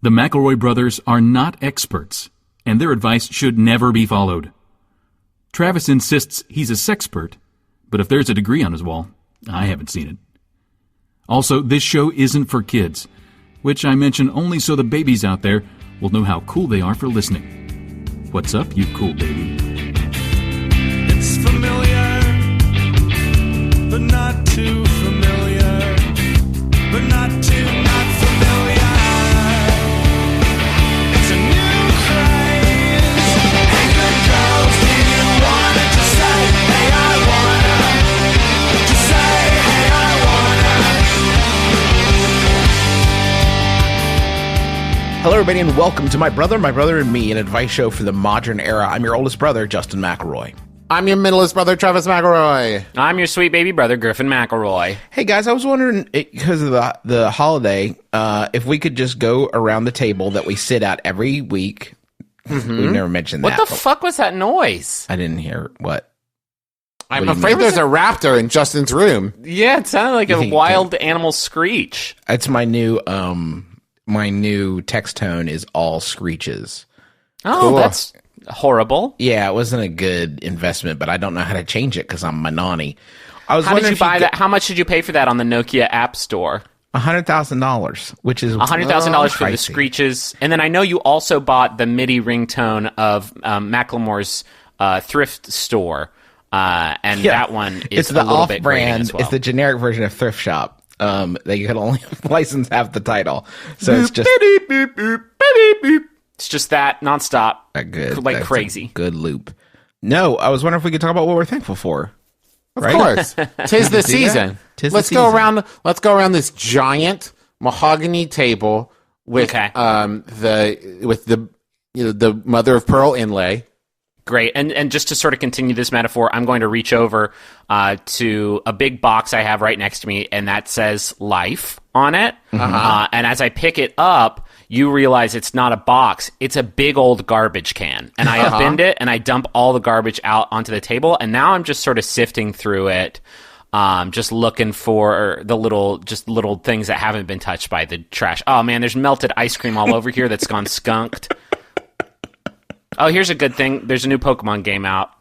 The McElroy brothers are not experts, and their advice should never be followed. Travis insists he's a sexpert, but if there's a degree on his wall, I haven't seen it. Also, this show isn't for kids, which I mention only so the babies out there will know how cool they are for listening. What's up, you cool baby? It's familiar, but not too familiar, but not too not familiar. It's a new craze. Hey, good girls, do you wanna just say, hey, I wanna? Just say, hey, I wanna. Hello, everybody, and welcome to My Brother, and Me, an advice show for the modern era. I'm your oldest brother, Justin McElroy. I'm your middleest brother, Travis McElroy. I'm your sweet baby brother, Griffin McElroy. Hey, guys, I was wondering, because of the holiday, if we could just go around the table that we sit at every week. Mm-hmm. We've never mentioned that. What the fuck was that noise? I didn't hear what. I'm afraid there's a raptor in Justin's room. Yeah, it sounded like a wild animal screech. It's my new text tone is all screeches. Oh, Cool. That's horrible. Yeah, it wasn't a good investment, but I don't know how to change it because I'm Manani. How did you buy that? How much did you pay for that on the Nokia App Store? $100,000, which is $100,000 for the pricey. screeches. And then I know you also bought the MIDI ringtone of Macklemore's thrift store. And that one is it's the a little bit grating off-brand. as well. It's the generic version of thrift shop. They could only license half the title, so it's just It's just that nonstop, good, like that's crazy. a good loop. No, I was wondering if we could talk about what we're thankful for. Of course. Tis the season. Let's go around this giant mahogany table with the mother of pearl inlay. Great. And just to sort of continue this metaphor, I'm going to reach over to a big box I have right next to me, and that says life on it. And as I pick it up, you realize it's not a box. It's a big old garbage can. And I upend it, and I dump all the garbage out onto the table, and now I'm just sort of sifting through it, just looking for the little things that haven't been touched by the trash. Oh, man, there's melted ice cream all over here that's gone skunked. Oh, here's a good thing. There's a new Pokemon game out.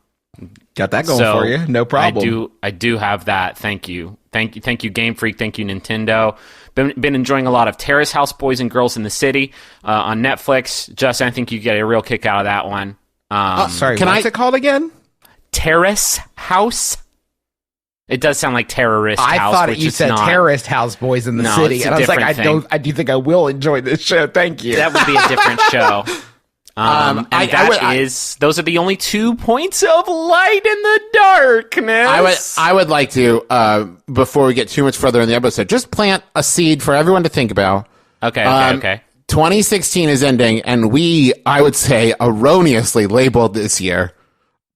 Got that going for you. No problem. I do have that. Thank you, Game Freak. Thank you, Nintendo. Been enjoying a lot of Terrace House Boys and Girls in the City on Netflix. Justin, I think you get a real kick out of that one. Sorry, what's it called again? Terrace House. It does sound like terrorist house. I thought which you is said not. Terrorist House Boys in the City, it's a and I was like, different thing. I do think I will enjoy this show. Thank you. That would be a different show. Those are the only 2 points of light in the darkness. I would like to, before we get too much further in the episode, just plant a seed for everyone to think about. Okay. 2016 is ending, and I would say, erroneously labeled this year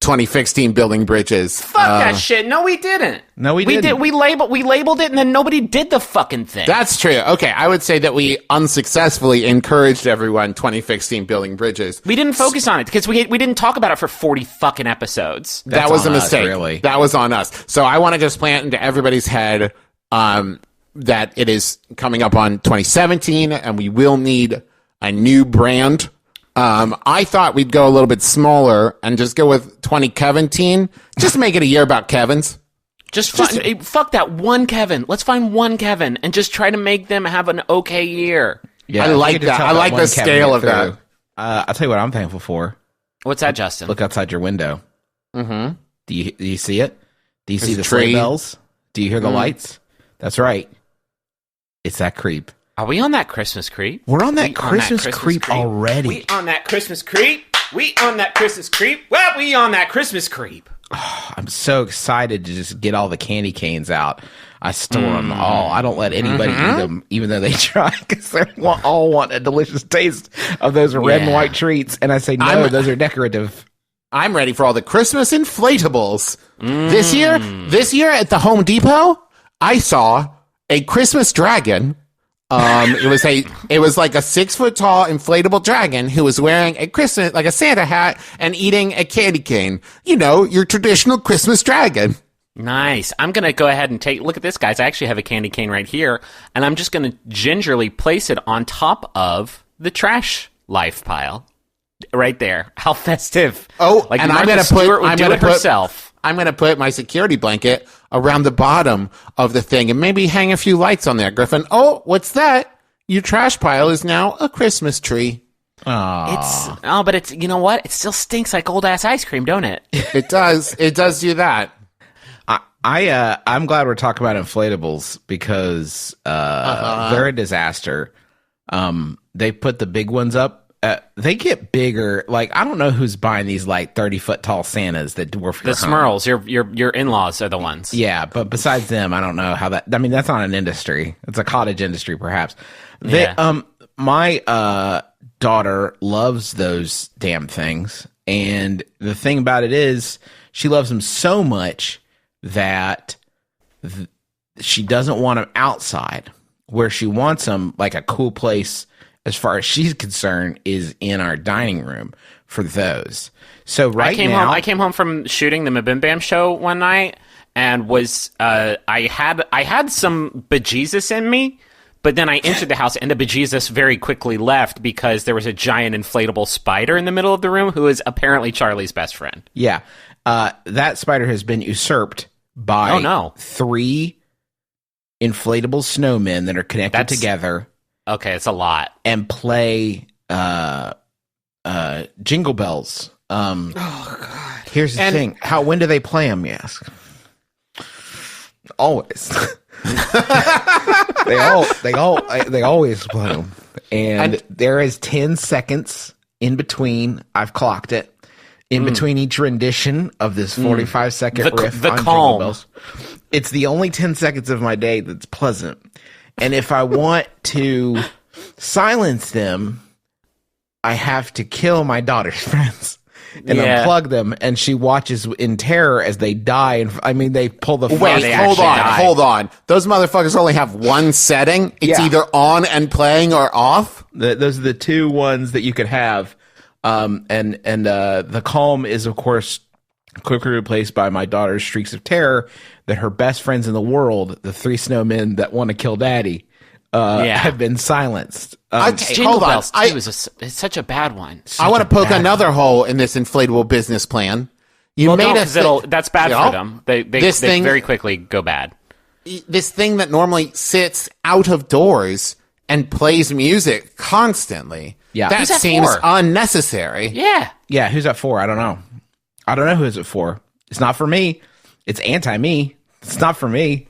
2016 Building Bridges. Fuck that shit. No, we didn't. No, we didn't. We labeled it, and then nobody did the fucking thing. That's true. Okay, I would say that we unsuccessfully encouraged everyone 2016 Building Bridges. We didn't focus on it because we didn't talk about it for 40 fucking episodes. That was a mistake. Really. That was on us. So I want to just plant into everybody's head that it is coming up on 2017, and we will need a new brand. I thought we'd go a little bit smaller and just go with 2017. Just make it a year about Kevins. Fuck that one Kevin. Let's find one Kevin and just try to make them have an okay year. Yeah, I like that. I like the scale of that. I'll tell you what I'm thankful for. What's that, Justin? Look outside your window. Mm-hmm. Do you see it? Do you see the a sleigh tree. bells? Do you hear the lights? That's right. It's that creep. Are we on that Christmas creep? We're on that Christmas creep already. We on that Christmas creep? We on that Christmas creep? Well, we on that Christmas creep. I'm so excited to just get all the candy canes out. I store them all. I don't let anybody eat them, even though they try, because they all want a delicious taste of those red and white treats. And I say, no, those are decorative. I'm ready for all the Christmas inflatables. This year at the Home Depot, I saw a Christmas dragon. It was like a 6-foot tall inflatable dragon who was wearing like a Santa hat and eating a candy cane. You know, your traditional Christmas dragon. Nice. I'm going to go ahead and look at this, guys. I actually have a candy cane right here, and I'm just going to gingerly place it on top of the trash life pile. Right there. How festive. Oh, like and Martha I'm going to put, Stewart would do it herself. I'm going to put my security blanket around the bottom of the thing and maybe hang a few lights on there, Griffin. Oh, what's that? Your trash pile is now a Christmas tree. But it's, you know what? It still stinks like old ass ice cream, don't it? It does. It does do that. I'm glad we're talking about inflatables because they're a disaster. They put the big ones up. They get bigger. Like, I don't know who's buying these like 30-foot tall Santas that dwarf The your home. Smurls, your in-laws are the ones. Yeah, but besides them, I don't know how that. I mean, that's not an industry. It's a cottage industry, perhaps. My daughter loves those damn things, and the thing about it is, she loves them so much that she doesn't want them outside. Where she wants them, like a cool place, as far as she's concerned, is in our dining room for those. So I came home from shooting the MBMBaM show one night and was I had some bejesus in me, but then I entered the house and the bejesus very quickly left because there was a giant inflatable spider in the middle of the room who is apparently Charlie's best friend. Yeah, that spider has been usurped by 3 inflatable snowmen that are connected together. Okay, it's a lot. And play Jingle Bells. Oh God! Here's the thing. When do they play them? You ask. Always. they always play them. And there is 10 seconds in between. I've clocked it. In between each rendition of this 45-second riff on Jingle Bells. It's the only 10 seconds of my day that's pleasant. And if I want to silence them, I have to kill my daughter's friends and unplug them. And she watches in terror as they die. And I mean, they pull the hold on. Those motherfuckers only have one setting. It's either on and playing or off. Those are the 2 ones that you could have. And the calm is, of course, quickly replaced by my daughter's shrieks of terror that her best friends in the world, the 3 snowmen that want to kill daddy, have been silenced. Okay, hold on. It's such a bad one. I want to poke another hole in this inflatable business plan. That's bad for them. They very quickly go bad. This thing that normally sits out of doors and plays music constantly. Yeah. That seems unnecessary. Yeah. Yeah, who's that for? I don't know. I don't know who is it for. It's not for me. It's anti-me. It's not for me.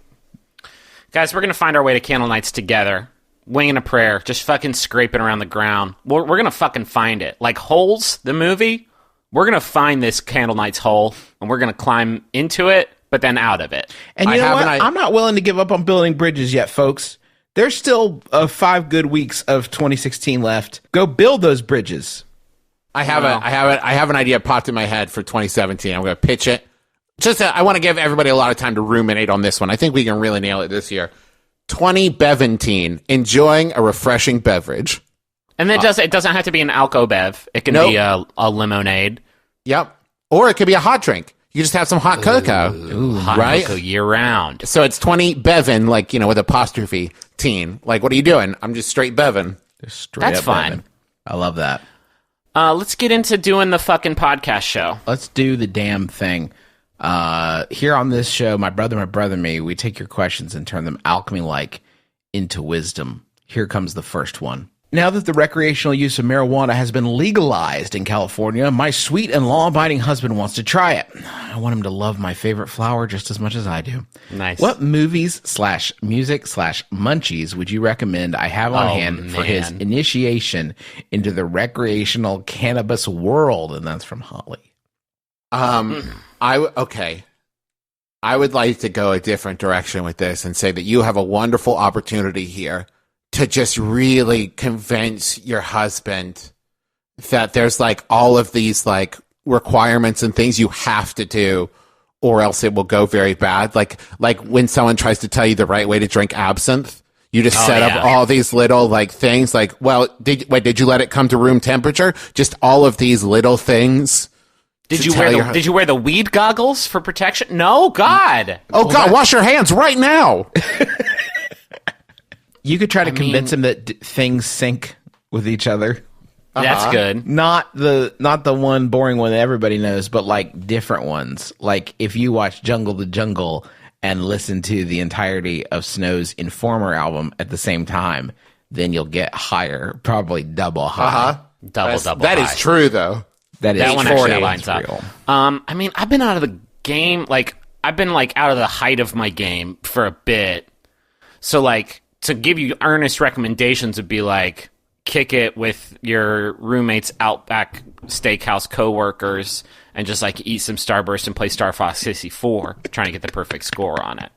Guys, we're going to find our way to Candle Nights together. Winging a prayer. Just fucking scraping around the ground. We're going to fucking find it. Like Holes, the movie, we're going to find this Candle Nights hole, and we're going to climb into it, but then out of it. And you know what? I'm not willing to give up on building bridges yet, folks. There's still 5 good weeks of 2016 left. Go build those bridges. I have an idea popped in my head for 2017. I'm going to pitch it. I want to give everybody a lot of time to ruminate on this one. I think we can really nail it this year. 2017, enjoying a refreshing beverage. And it doesn't have to be an alco bev. It can be a lemonade. Yep. Or it could be a hot drink. You just have some hot cocoa. Ooh, hot cocoa year round. So it's 20 Bevin, like, with apostrophe teen. Like, what are you doing? I'm just straight Bevin. That's fine. Bevin. I love that. Let's get into doing the fucking podcast show. Let's do the damn thing. Here on this show, my brother, me, we take your questions and turn them alchemy-like into wisdom. Here comes the first one. Now that the recreational use of marijuana has been legalized in California, my sweet and law-abiding husband wants to try it. I want him to love my favorite flower just as much as I do. Nice. What movies / music / munchies would you recommend I have on hand for his initiation into the recreational cannabis world? And that's from Holly. Okay. I would like to go a different direction with this and say that you have a wonderful opportunity here to just really convince your husband that there's like all of these like requirements and things you have to do or else it will go very bad. Like when someone tries to tell you the right way to drink absinthe, you just set up all these little like things like, well, did you let it come to room temperature? Just all of these little things. Did you wear the weed goggles for protection? No, God. Oh, God, wash your hands right now. You could try to convince him that things sink with each other. That's good. Not the one boring one that everybody knows, but like different ones. Like if you watch Jungle to Jungle and listen to the entirety of Snow's Informer album at the same time, then you'll get higher, probably double high. Double That high. is true, though. That one true. actually lines It's up. real. I mean, I've been out of the game, like, I've been, like, out of the height of my game for a bit. So, like, to give you earnest recommendations would be, like, kick it with your roommate's Outback Steakhouse coworkers and just, like, eat some Starburst and play Star Fox 64, trying to get the perfect score on it.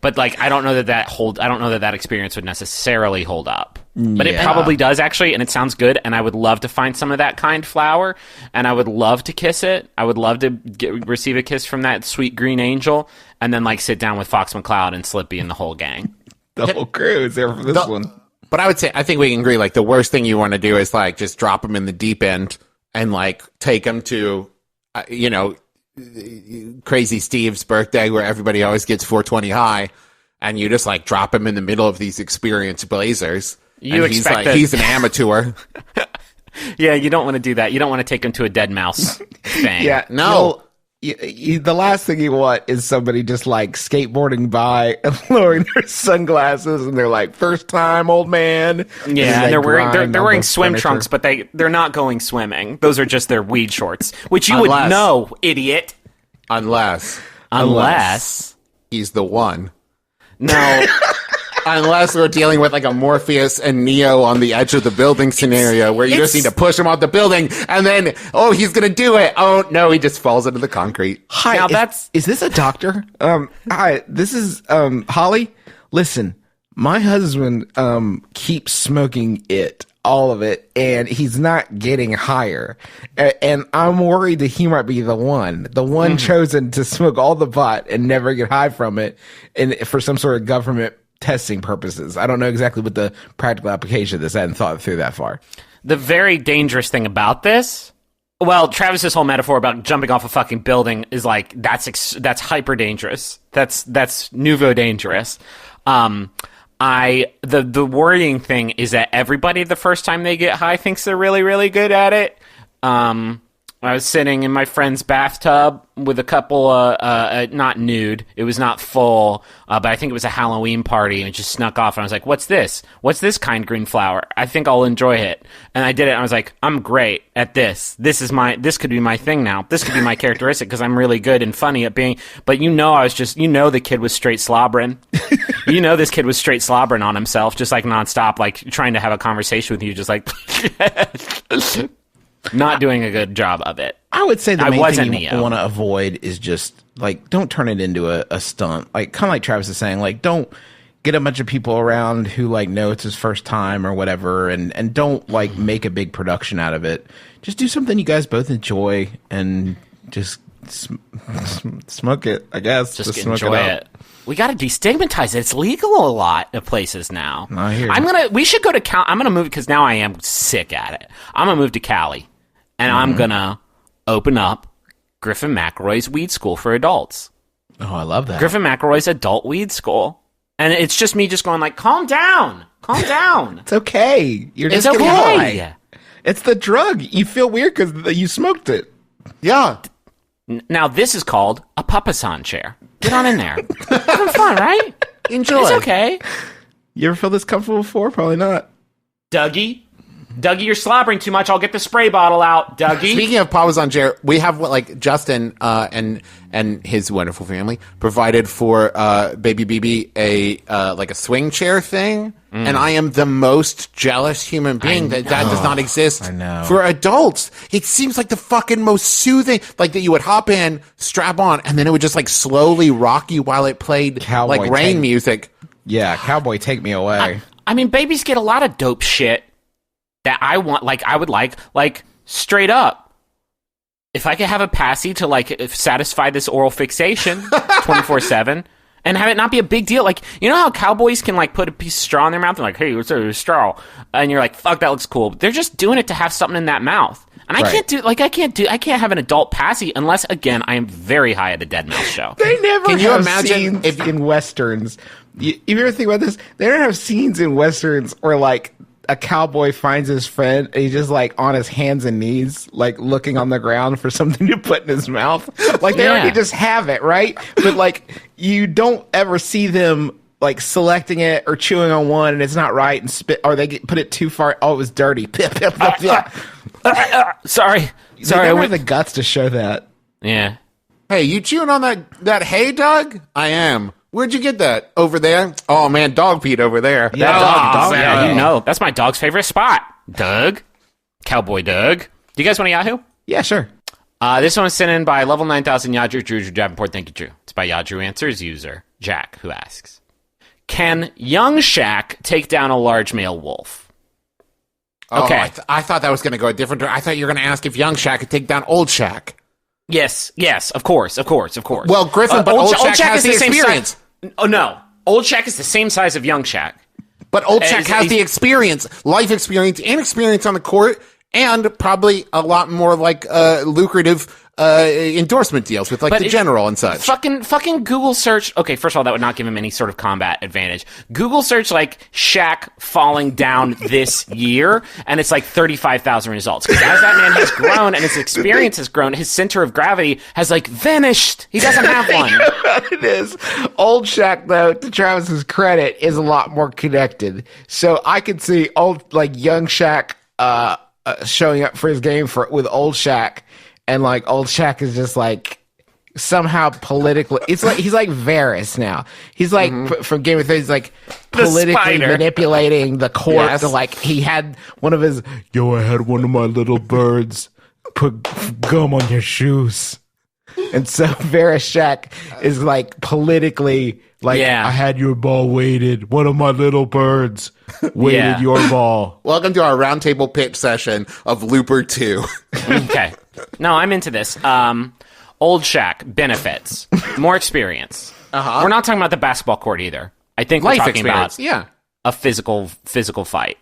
But, like, I don't know that experience would necessarily hold up. But it probably does, actually, and it sounds good, and I would love to find some of that kind flower, and I would love to kiss it. I would love to receive a kiss from that sweet green angel, and then, like, sit down with Fox McCloud and Slippy and the whole gang. The whole crew is there for this one. But I think we can agree, like, the worst thing you want to do is, like, just drop them in the deep end and, like, take them to, Crazy Steve's birthday where everybody always gets 420 high, and you just, like, drop him in the middle of these experienced blazers. You and expect that- he's an amateur. Yeah, you don't want to do that. You don't want to take him to a dead mouse thing. Yeah, No. the last thing you want is somebody just like skateboarding by and lowering their sunglasses, and they're like, "First time, old man." Yeah, and they're wearing grind they're on wearing the swim furniture. trunks, but they're not going swimming. Those are just their weed shorts, which you would Unless- know, idiot. Unless he's the one. No. Unless we're dealing with like a Morpheus and Neo on the edge of the building scenario where you just need to push him off the building and then, he's going to do it. Oh, no, he just falls into the concrete. Hi, Now is this a doctor? Hi, this is Holly. Listen, my husband keeps smoking all of it, and he's not getting higher. And I'm worried that he might be the one chosen to smoke all the pot and never get high from it, and for some sort of government testing purposes. I don't know exactly what the practical application of this. I hadn't thought through that far. The very dangerous thing about this, well, Travis's whole metaphor about jumping off a fucking building is like, that's hyper dangerous. That's nouveau dangerous. The worrying thing is that everybody the first time they get high thinks they're really, really good at it. I was sitting in my friend's bathtub with a couple, not nude. It was not full, but I think it was a Halloween party, and it just snuck off. And I was like, "What's this? What's this kind green flower? I think I'll enjoy it." And I did it. And I was like, "I'm great at this. This could be my thing now. This could be my characteristic because I'm really good and funny at being." But the kid was straight slobbering. This kid was straight slobbering on himself, just like nonstop, like trying to have a conversation with you, just like. Not doing a good job of it. I would say the main wasn't thing you Neo. want to avoid is just like, don't turn it into a stunt. Like, kind of like Travis is saying, like, don't get a bunch of people around who like know it's his first time or whatever, and don't like make a big production out of it. Just do something you guys both enjoy and just smoke it. I guess Just smoke enjoy out. it. We got to destigmatize it. It's legal a lot of places now. I hear you. We should go to Cali. I'm gonna move because now I am sick at it. I'm gonna move to Cali, and I'm gonna open up Griffin McElroy's weed school for adults. Oh, I love that. Griffin McElroy's adult weed school, and it's just me just going like, calm down. It's okay. You're It's just getting okay. high. It's the drug. You feel weird because you smoked it. Yeah. Now this is called a Papasan Chair. Get on in there. Having fun, right? Enjoy. It's okay. You ever feel this comfortable before? Probably not. Dougie, you're slobbering too much. I'll get the spray bottle out, Dougie. Speaking of Papasan Chair, we have Justin and his wonderful family provided for baby BB a swing chair thing, and I am the most jealous human being that does not exist for adults. It seems like the fucking most soothing, like that you would hop in, strap on, and then it would just like slowly rock you while it played Cowboy like rain tape. music. Yeah, cowboy, take me away. I mean, babies get a lot of dope shit that I want. Like, I would like straight up. If I could have a passy to satisfy this oral fixation 24/7 and have it not be a big deal, like, you know how cowboys can put a piece of straw in their mouth and hey, what's a straw? And you're like, fuck, that looks cool. But they're just doing it to have something in that mouth. And I can't have an adult passy unless, again, I am very high at a dead mouse show. They never Can you have imagine scenes in westerns. You ever think about this? They don't have scenes in westerns where a cowboy finds his friend and he's just like on his hands and knees, like looking on the ground for something to put in his mouth. Like they already just have it, right? But like you don't ever see them like selecting it or chewing on one and it's not right and spit, or they put it too far. Oh, it was dirty. Sorry. They never have the guts to show that. Yeah. Hey, you chewing on that hay, Doug? I am. Where'd you get that? Over there? Oh, man, dog peed over there. Yeah, dog. man. Yeah, you know. That's my dog's favorite spot. Doug. Cowboy Doug. Do you guys want a Yahoo? Yeah, sure. This one was sent in by level 9000 Yadru Drew Davenport. Thank you, Drew. It's by Yadru Answers user Jack, who asks, can young Shaq take down a large male wolf? Okay. Oh, I thought that was going to go a different direction. I thought you were going to ask if young Shaq could take down old Shaq. Yes, of course. Well, Griffin, but old Shaq has the experience. Oh, no. Old Shaq is the same size of young Shaq. But old Shaq has the experience, life experience, and experience on the court, and probably a lot more like lucrative endorsement deals with like the general and such. Fucking Google search. Okay, first of all, that would not give him any sort of combat advantage. Google search like Shaq falling down this year, and it's like 35,000 results. Because as that man has grown and his experience has grown, his center of gravity has like vanished. He doesn't have one. It is. Old Shaq, though, to Travis's credit, is a lot more connected. So I could see young Shaq showing up for his game with old Shaq. And like old Shaq is just like somehow politically, it's like he's like Varys now. He's like from Game of Thrones, he's like politically manipulating the court. To like he had one of his. Yo, I had one of my little birds put gum on your shoes, and so Varys Shaq is like politically like I had your ball weighted. One of my little birds weighted your ball. Welcome to our roundtable pitch session of Looper 2. Okay. No, I'm into this. Old Shaq, benefits, more experience. We're not talking about the basketball court either. I think we're talking about a physical fight.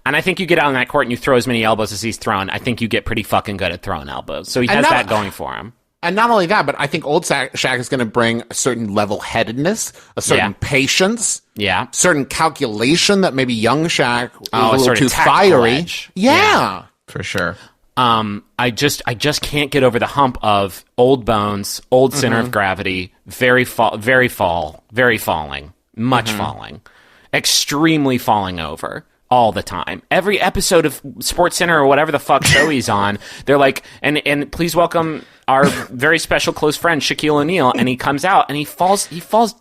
And I think you get out on that court and you throw as many elbows as he's thrown. I think you get pretty fucking good at throwing elbows. So he has that going for him. And not only that, but I think old Shaq is going to bring a certain level-headedness, a certain patience, certain calculation that maybe young Shaq is a little too fiery. Edge. Yeah, for sure. I just can't get over the hump of old bones, old center of gravity, very falling, much falling, extremely falling over all the time. Every episode of SportsCenter or whatever the fuck show he's on, they're like, and please welcome our very special close friend Shaquille O'Neal, and he comes out and he falls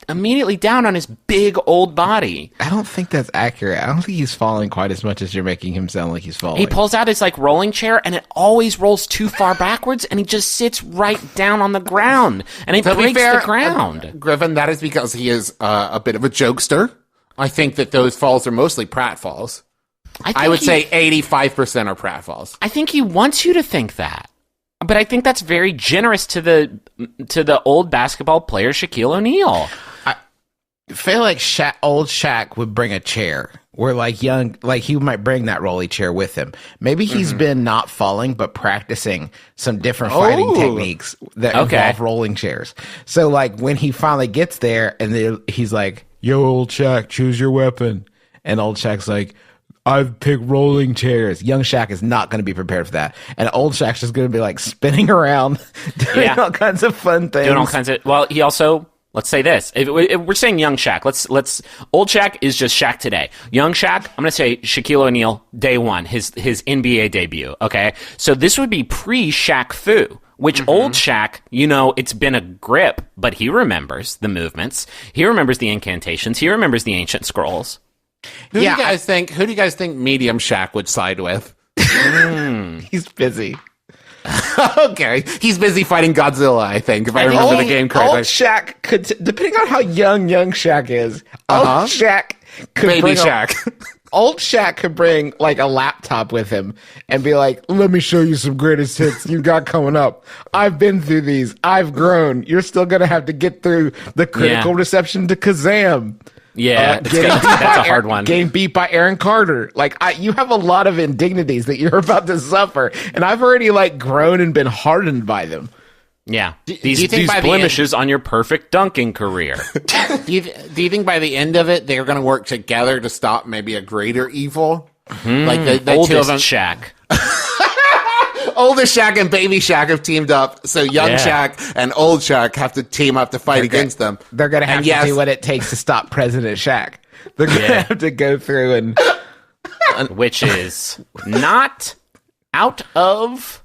immediately down on his big old body. I don't think that's accurate. I don't think he's falling quite as much as you're making him sound like he's falling. He pulls out his like rolling chair and it always rolls too far backwards and he just sits right down on the ground and it breaks the ground. Griffin, that is because he is a bit of a jokester. I think that those falls are mostly pratfalls. I would say 85% are pratfalls. I think he wants you to think that. But I think that's very generous to the old basketball player Shaquille O'Neal. I feel like old Shaq would bring a chair. Where like he might bring that rolly chair with him. Maybe he's been not falling, but practicing some different fighting techniques that involve rolling chairs. So like when he finally gets there, and he's like, "Yo, old Shaq, choose your weapon," and old Shaq's like, I've picked rolling chairs. Young Shaq is not going to be prepared for that. And old Shaq's just going to be like spinning around, doing all kinds of fun things. Well, he also, let's say this. If we're saying young Shaq, let's old Shaq is just Shaq today. Young Shaq, I'm going to say Shaquille O'Neal, day one, his NBA debut. Okay. So this would be pre-Shaq Fu, which old Shaq, it's been a grip, but he remembers the movements. He remembers the incantations. He remembers the ancient scrolls. Who do you guys think medium Shaq would side with? He's busy. Okay. He's busy fighting Godzilla, I think, if I remember the game correctly. Old Shaq could, depending on how young Shaq is, old Shaq could Baby Shaq. Old Shaq could bring like a laptop with him and be like, let me show you some greatest hits you got coming up. I've been through these. I've grown. You're still going to have to get through the critical reception to Kazam. Yeah, that's a hard one. Getting beat by Aaron Carter. Like, you have a lot of indignities that you're about to suffer, and I've already like grown and been hardened by them. Yeah, these blemishes on your perfect dunking career. Do you think by the end of it they're going to work together to stop maybe a greater evil? Like the two of Oldest them, Shaq. oldest Shaq and baby Shaq have teamed up. So young Yeah. Shaq and old Shaq have to team up to fight against them. They're going to have And to yes, do what it takes to stop President Shaq. They're going to have to go through and Which is not out of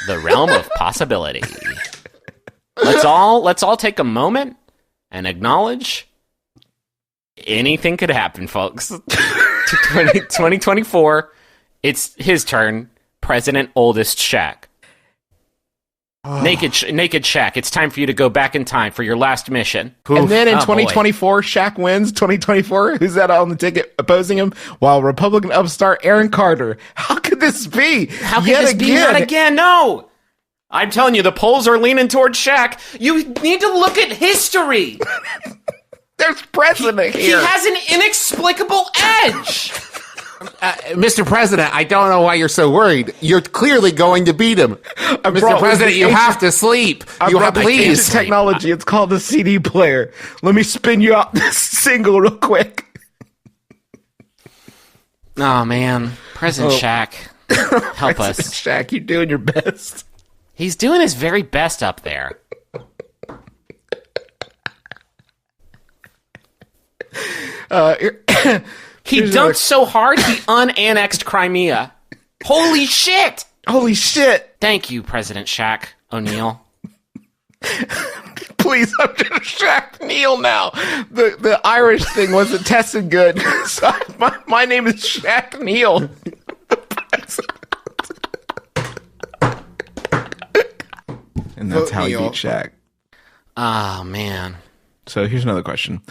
the realm of possibility. Let's all take a moment and acknowledge anything could happen, folks. 2024, it's his turn. President oldest Shaq. Naked Shaq, it's time for you to go back in time for your last mission. And then in Oh, boy. 2024, Shaq wins. 2024, who's that on the ticket opposing him? While Republican upstart Aaron Carter. How could this be? How can this be not again? No! I'm telling you, the polls are leaning towards Shaq. You need to look at history. There's president He here. has an inexplicable edge. Mr. President, I don't know why you're so worried. You're clearly going to beat him. Mr. brought President, the you ancient- have to sleep. I You have, brought the ancient please. technology. It's called a CD player. Let me spin you out this single real quick. Oh, man. President Shaq, help us. Shaq, you're doing your best. He's doing his very best up there. He Here's dunked another- so hard he unannexed Crimea. Holy shit! Holy shit. Thank you, President Shaq O'Neal. Please, I'm just Shaq Neal now. The Irish thing wasn't tested good. So my name is Shaq Neal. And that's how he Neal. beat Shaq. Oh, man. So here's another question.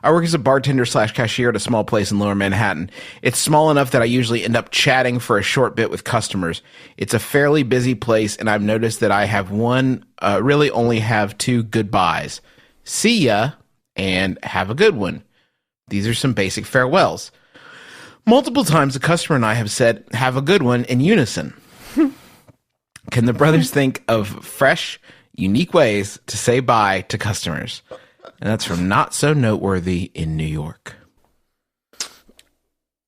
I work as a bartender / cashier at a small place in Lower Manhattan. It's small enough that I usually end up chatting for a short bit with customers. It's a fairly busy place, and I've noticed that I have really only have two goodbyes. See ya, and have a good one. These are some basic farewells. Multiple times, the customer and I have said, have a good one in unison. Can the brothers think of fresh, unique ways to say bye to customers? And that's from Not So Noteworthy in New York.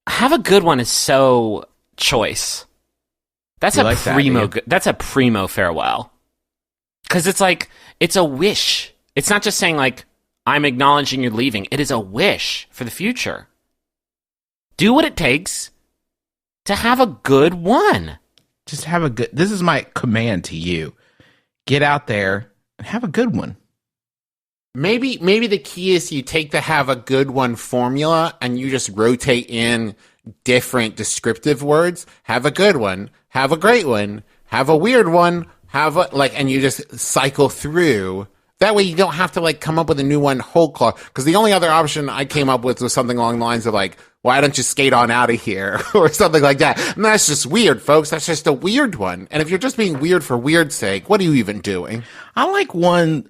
Have a good one is so choice. That's You a like that, primo. do you? That's a primo farewell. Because it's like it's a wish. It's not just saying like I'm acknowledging you're leaving. It is a wish for the future. Do what it takes to have a good one. Just have a good... This is my command to you. Get out there and have a good one. Maybe the key is you take the have a good one formula and you just rotate in different descriptive words. Have a good one. Have a great one. Have a weird one. And you just cycle through. That way you don't have to like come up with a new one whole cloth. Because the only other option I came up with was something along the lines of like, why don't you skate on out of here? Or something like that. And that's just weird, folks. That's just a weird one. And if you're just being weird for weird's sake, what are you even doing? Sometimes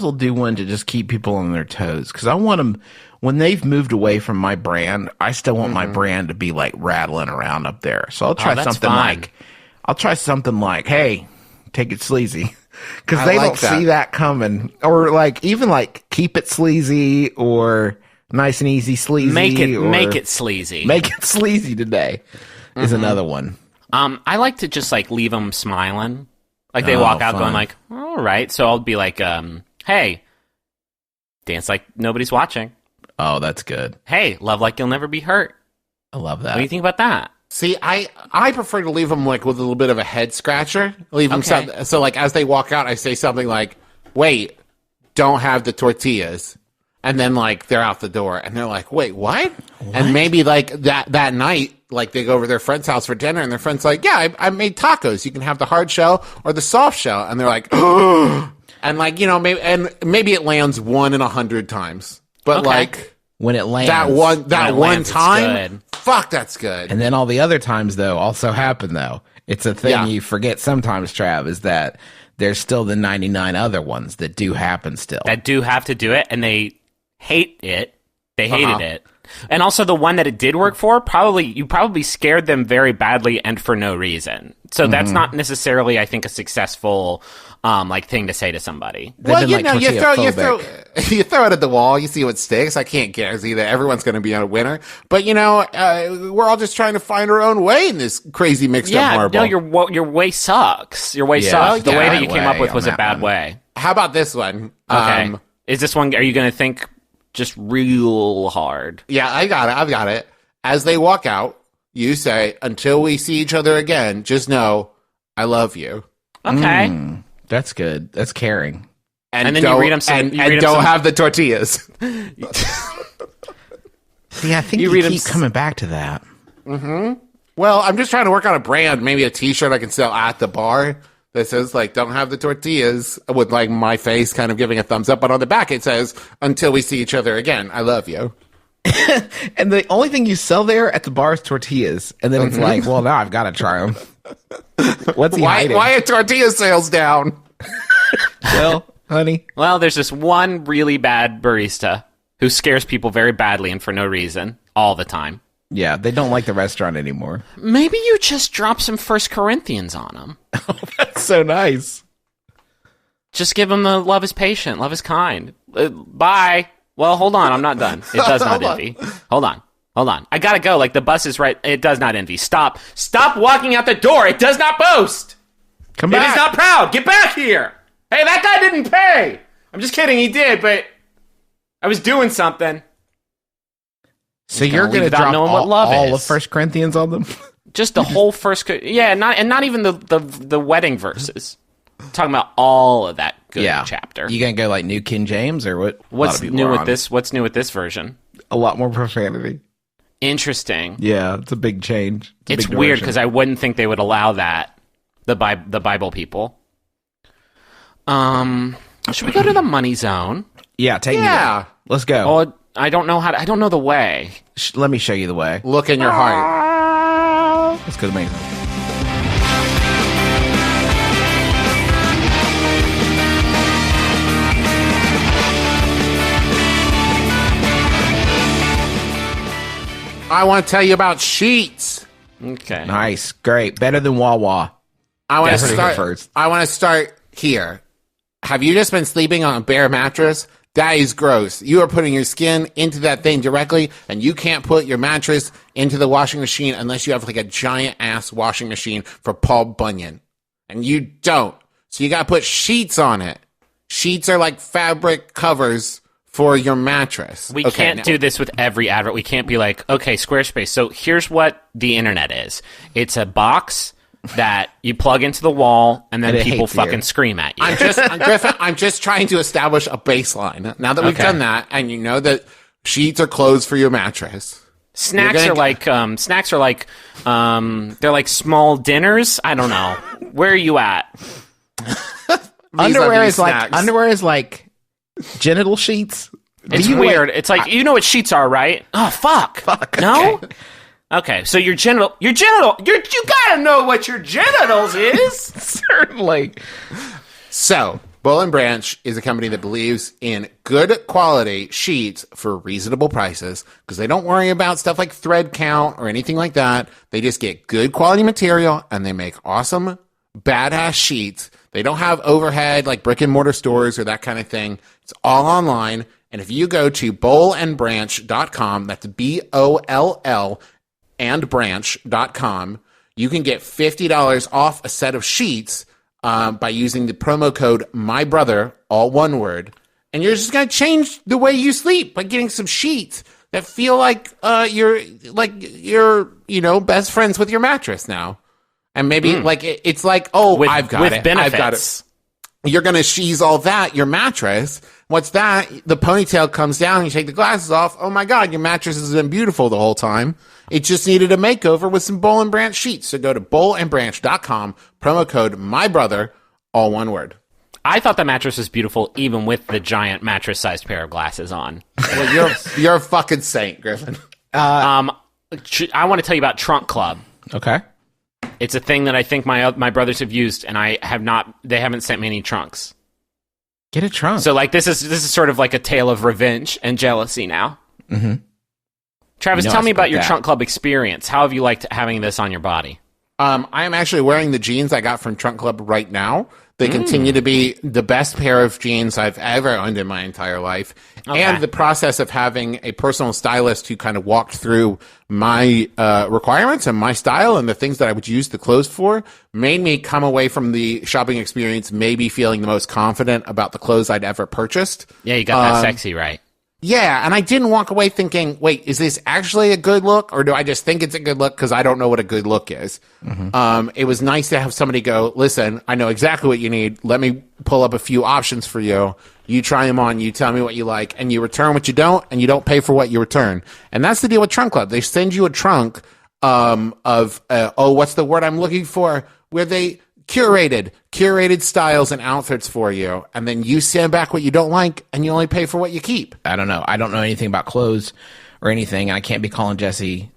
I'll do one to just keep people on their toes. Because I want them, when they've moved away from my brand, I still want my brand to be like rattling around up there. So I'll try that's something fun. like, hey, take it sleazy. Because I they like don't see that coming. Or like, even like, keep it sleazy or nice and easy sleazy. Make it or sleazy. Make it sleazy today is another one. I like to just like leave them smiling. Like they walk out fun. going like, all right. So I'll be like, hey, dance like nobody's watching. Oh, that's good. Hey, love like you'll never be hurt. I love What do you that. think about that? See, I prefer to leave them like with a little bit of a head scratcher. Leave them Okay. so like as they walk out, I say something like, "Wait, don't have the tortillas," and then like they're out the door, and they're like, "Wait, what?" And maybe like that night, like they go over to their friend's house for dinner, and their friend's like, "Yeah, I made tacos. You can have the hard shell or the soft shell," and they're like, and like maybe it lands 1 in 100 times, but Okay. like When it lands. that When it one lands, it's time, good. fuck, that's good. And then all the other times, though, also happen, though. It's a thing Yeah. you forget sometimes, Trav, is that there's still the 99 other ones that do happen still. That do have to do it, and they hate it. They hated it. And also the one that it did work for, you probably scared them very badly and for no reason. So that's not necessarily, I think, a successful thing to say to somebody. Well, been, you like, know, you tortilla throw you throw it at the wall, you see what sticks. I can't guarantee that everyone's going to be a winner, but you know, we're all just trying to find our own way in this crazy mixed up marble. No, your way sucks. Your way sucks. The way that you came up with was a bad way. How about this one? Okay. Is this one? Are you going to think just real hard? Yeah, I've got it. As they walk out, you say, "Until we see each other again, just know I love you." Okay. That's good. That's caring. And then you read them some... And don't have the tortillas. See, I think you keep coming back to that. Well, I'm just trying to work on a brand, maybe a t-shirt I can sell at the bar that says, like, don't have the tortillas, with, like, my face kind of giving a thumbs up. But on the back, it says, until we see each other again, I love you. And the only thing you sell there at the bar is tortillas. And then it's like, well, now I've got to try them. What's he hiding? Why are tortilla sales down? Well, honey. Well, there's this one really bad barista who scares people very badly and for no reason all the time. Yeah, they don't like the restaurant anymore. Maybe you just drop some First Corinthians on them. Oh, that's so nice. Just give them the love is patient, love is kind. Bye. Well, hold on, I'm not done. It does not envy. Hold on. I gotta go. Like, the bus is right. It does not envy. Stop walking out the door. It does not boast. Come back. It is not proud. Get back here. Hey, that guy didn't pay. I'm just kidding. He did, but I was doing something. So you're going to drop knowing what love all is. of First Corinthians on them? Just the whole not even the wedding verses. I'm talking about all of that good chapter. You going to go like New King James or what? What's new with this? What's new with this version? A lot more profanity. Interesting. Yeah, it's a big change. It's weird because I wouldn't think they would allow that. The Bible people. Should we go to the money zone? Yeah, take me there. Let's go. Oh, I don't know I don't know the way. Let me show you the way. Look in your heart. Let's go to the main. I want to tell you about sheets. Okay. Nice. Great. Better than Wawa. I want to Definitely start first. I want to start here. Have you just been sleeping on a bare mattress? That is gross. You are putting your skin into that thing directly, and you can't put your mattress into the washing machine unless you have like a giant ass washing machine for Paul Bunyan. And you don't. So you got to put sheets on it. Sheets are like fabric covers for your mattress. We can't do this with every advert. We can't be like, okay, Squarespace. So here's what the internet is. It's a box that you plug into the wall, and then people fucking scream at you. Griffin, I'm just trying to establish a baseline. Now that we've done that, and you know that sheets are clothes for your mattress. Snacks are like they're like small dinners. I don't know. Where are you at? Underwear is like genital sheets. It's weird. It's like, you know what sheets are, right? Oh, fuck. No? Okay, so you gotta know what your genitals is. Certainly. So, Boll and Branch is a company that believes in good quality sheets for reasonable prices because they don't worry about stuff like thread count or anything like that. They just get good quality material and they make awesome, badass sheets. They don't have overhead like brick and mortar stores or that kind of thing. It's all online. And if you go to bollandbranch.com, that's BOLL and branch.com, you can get $50 off a set of sheets by using the promo code MyBrother, all one word. And you're just going to change the way you sleep by getting some sheets that feel like you're best friends with your mattress now. And maybe it's like, I've got it. Benefits. I've got it. You're going to sheath all that, your mattress. What's that? The ponytail comes down, you take the glasses off. Oh my God, your mattress has been beautiful the whole time. It just needed a makeover with some Boll and Branch sheets. So go to bollandbranch.com, promo code MyBrother, all one word. I thought the mattress was beautiful even with the giant mattress-sized pair of glasses on. Well, you're a fucking saint, Griffin. I want to tell you about Trunk Club. Okay. It's a thing that I think my brothers have used, and they haven't sent me any trunks. Get a trunk. So like this is sort of like a tale of revenge and jealousy now. Mm-hmm. Travis, You know tell I me about spent your that. Trunk Club experience. How have you liked having this on your body? I am actually wearing the jeans I got from Trunk Club right now. They continue to be the best pair of jeans I've ever owned in my entire life. Okay. And the process of having a personal stylist who kind of walked through my requirements and my style and the things that I would use the clothes for made me come away from the shopping experience maybe feeling the most confident about the clothes I'd ever purchased. Yeah, you got that sexy right. Yeah, and I didn't walk away thinking, wait, is this actually a good look, or do I just think it's a good look because I don't know what a good look is? It was nice to have somebody go, listen, I know exactly what you need. Let me pull up a few options for you. You try them on, you tell me what you like, and you return what you don't, and you don't pay for what you return. And that's the deal with Trunk Club. They send you a trunk what's the word I'm looking for? Where they curated styles and outfits for you, and then you send back what you don't like, and you only pay for what you keep. I don't know. I don't know anything about clothes or anything. I can't be calling Jesse,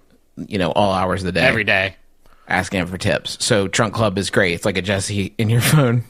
all hours of the day. Every day. Asking him for tips. So Trunk Club is great. It's like a Jesse in your phone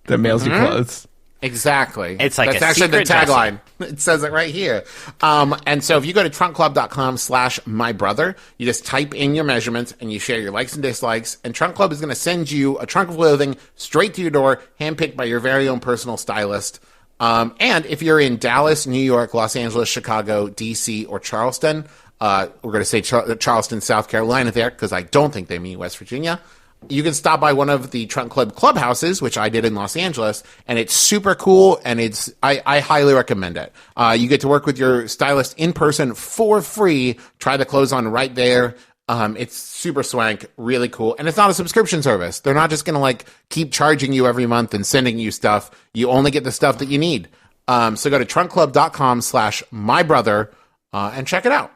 that mails you clothes. Exactly. It's like that's a actually the secret tagline. It says it right here. And so if you go to trunkclub.com/mybrother, you just type in your measurements and you share your likes and dislikes. And Trunk Club is going to send you a trunk of clothing straight to your door, handpicked by your very own personal stylist. And if you're in Dallas, New York, Los Angeles, Chicago, DC, or Charleston, we're going to say Charleston, South Carolina there, because I don't think they mean West Virginia. You can stop by one of the Trunk Club clubhouses, which I did in Los Angeles, and it's super cool, and I highly recommend it. You get to work with your stylist in person for free. Try the clothes on right there. It's super swank, really cool, and it's not a subscription service. They're not just going to keep charging you every month and sending you stuff. You only get the stuff that you need. So go to trunkclub.com/mybrother and check it out.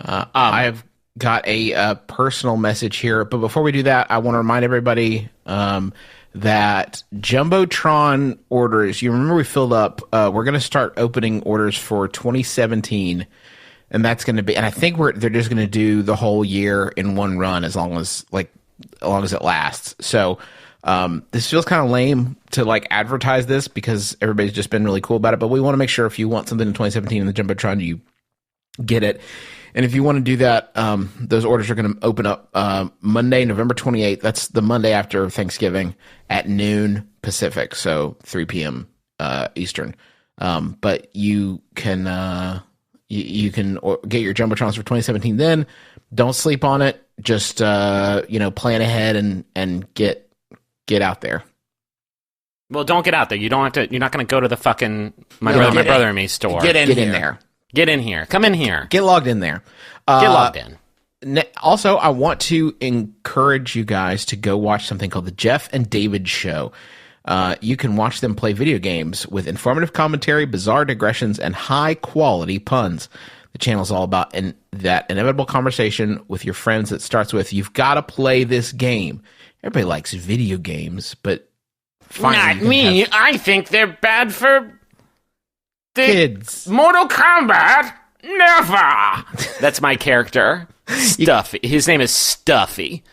I've got a personal message here, but before we do that, I want to remind everybody that Jumbotron orders, you remember we filled up, we're going to start opening orders for 2017, and that's going to be, and I think they're just going to do the whole year in one run as long as it lasts. So this feels kind of lame to advertise this because everybody's just been really cool about it, but we want to make sure if you want something in 2017 in the Jumbotron, you get it. And if you want to do that, those orders are going to open up Monday, November 28th. That's the Monday after Thanksgiving at noon Pacific, so 3 p.m. Eastern. But you can get your Jumbotrons for 2017 then. Don't sleep on it. Just plan ahead and get out there. Well, don't get out there. You don't have to. You're not going to go to the fucking my brother and me store. Get in there. Get in here. Come in here. Get logged in there. Get logged in. Also, I want to encourage you guys to go watch something called The Jeff and David Show. You can watch them play video games with informative commentary, bizarre digressions, and high-quality puns. The channel is all about that inevitable conversation with your friends that starts with, you've got to play this game. Everybody likes video games, but Not me. I think they're bad for kids. Mortal Kombat. Never. That's my character. Stuffy. His name is Stuffy.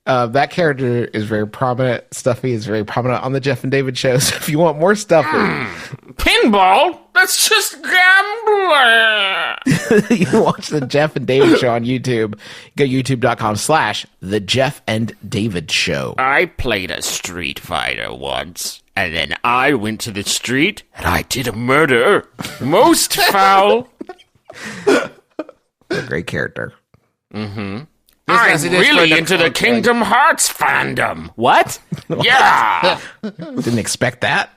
That character is very prominent. Stuffy is very prominent on the Jeff and David show. So if you want more Stuffy, Pinball? That's just gambling. you watch the Jeff and David show on YouTube. Go youtube.com/The Jeff and David Show. I played a Street Fighter once, and then I went to the street and I did a murder. Most foul. Great character. I'm really into the Kingdom Hearts fandom. What? Yeah. Didn't expect that.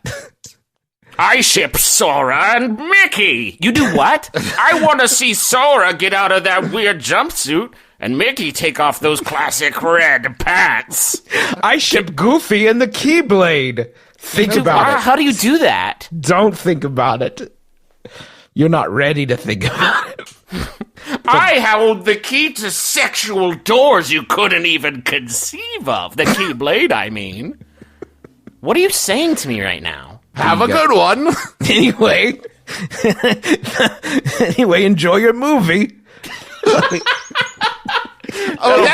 I ship Sora and Mickey. You do what? I want to see Sora get out of that weird jumpsuit and Mickey take off those classic red pants. I ship Goofy and the Keyblade. Think about it. How do you do that? Don't think about it. You're not ready to think about it. I hold the key to sexual doors you couldn't even conceive of. The Keyblade, I mean. What are you saying to me right now? Have a good one. Anyway, enjoy your movie. Oh,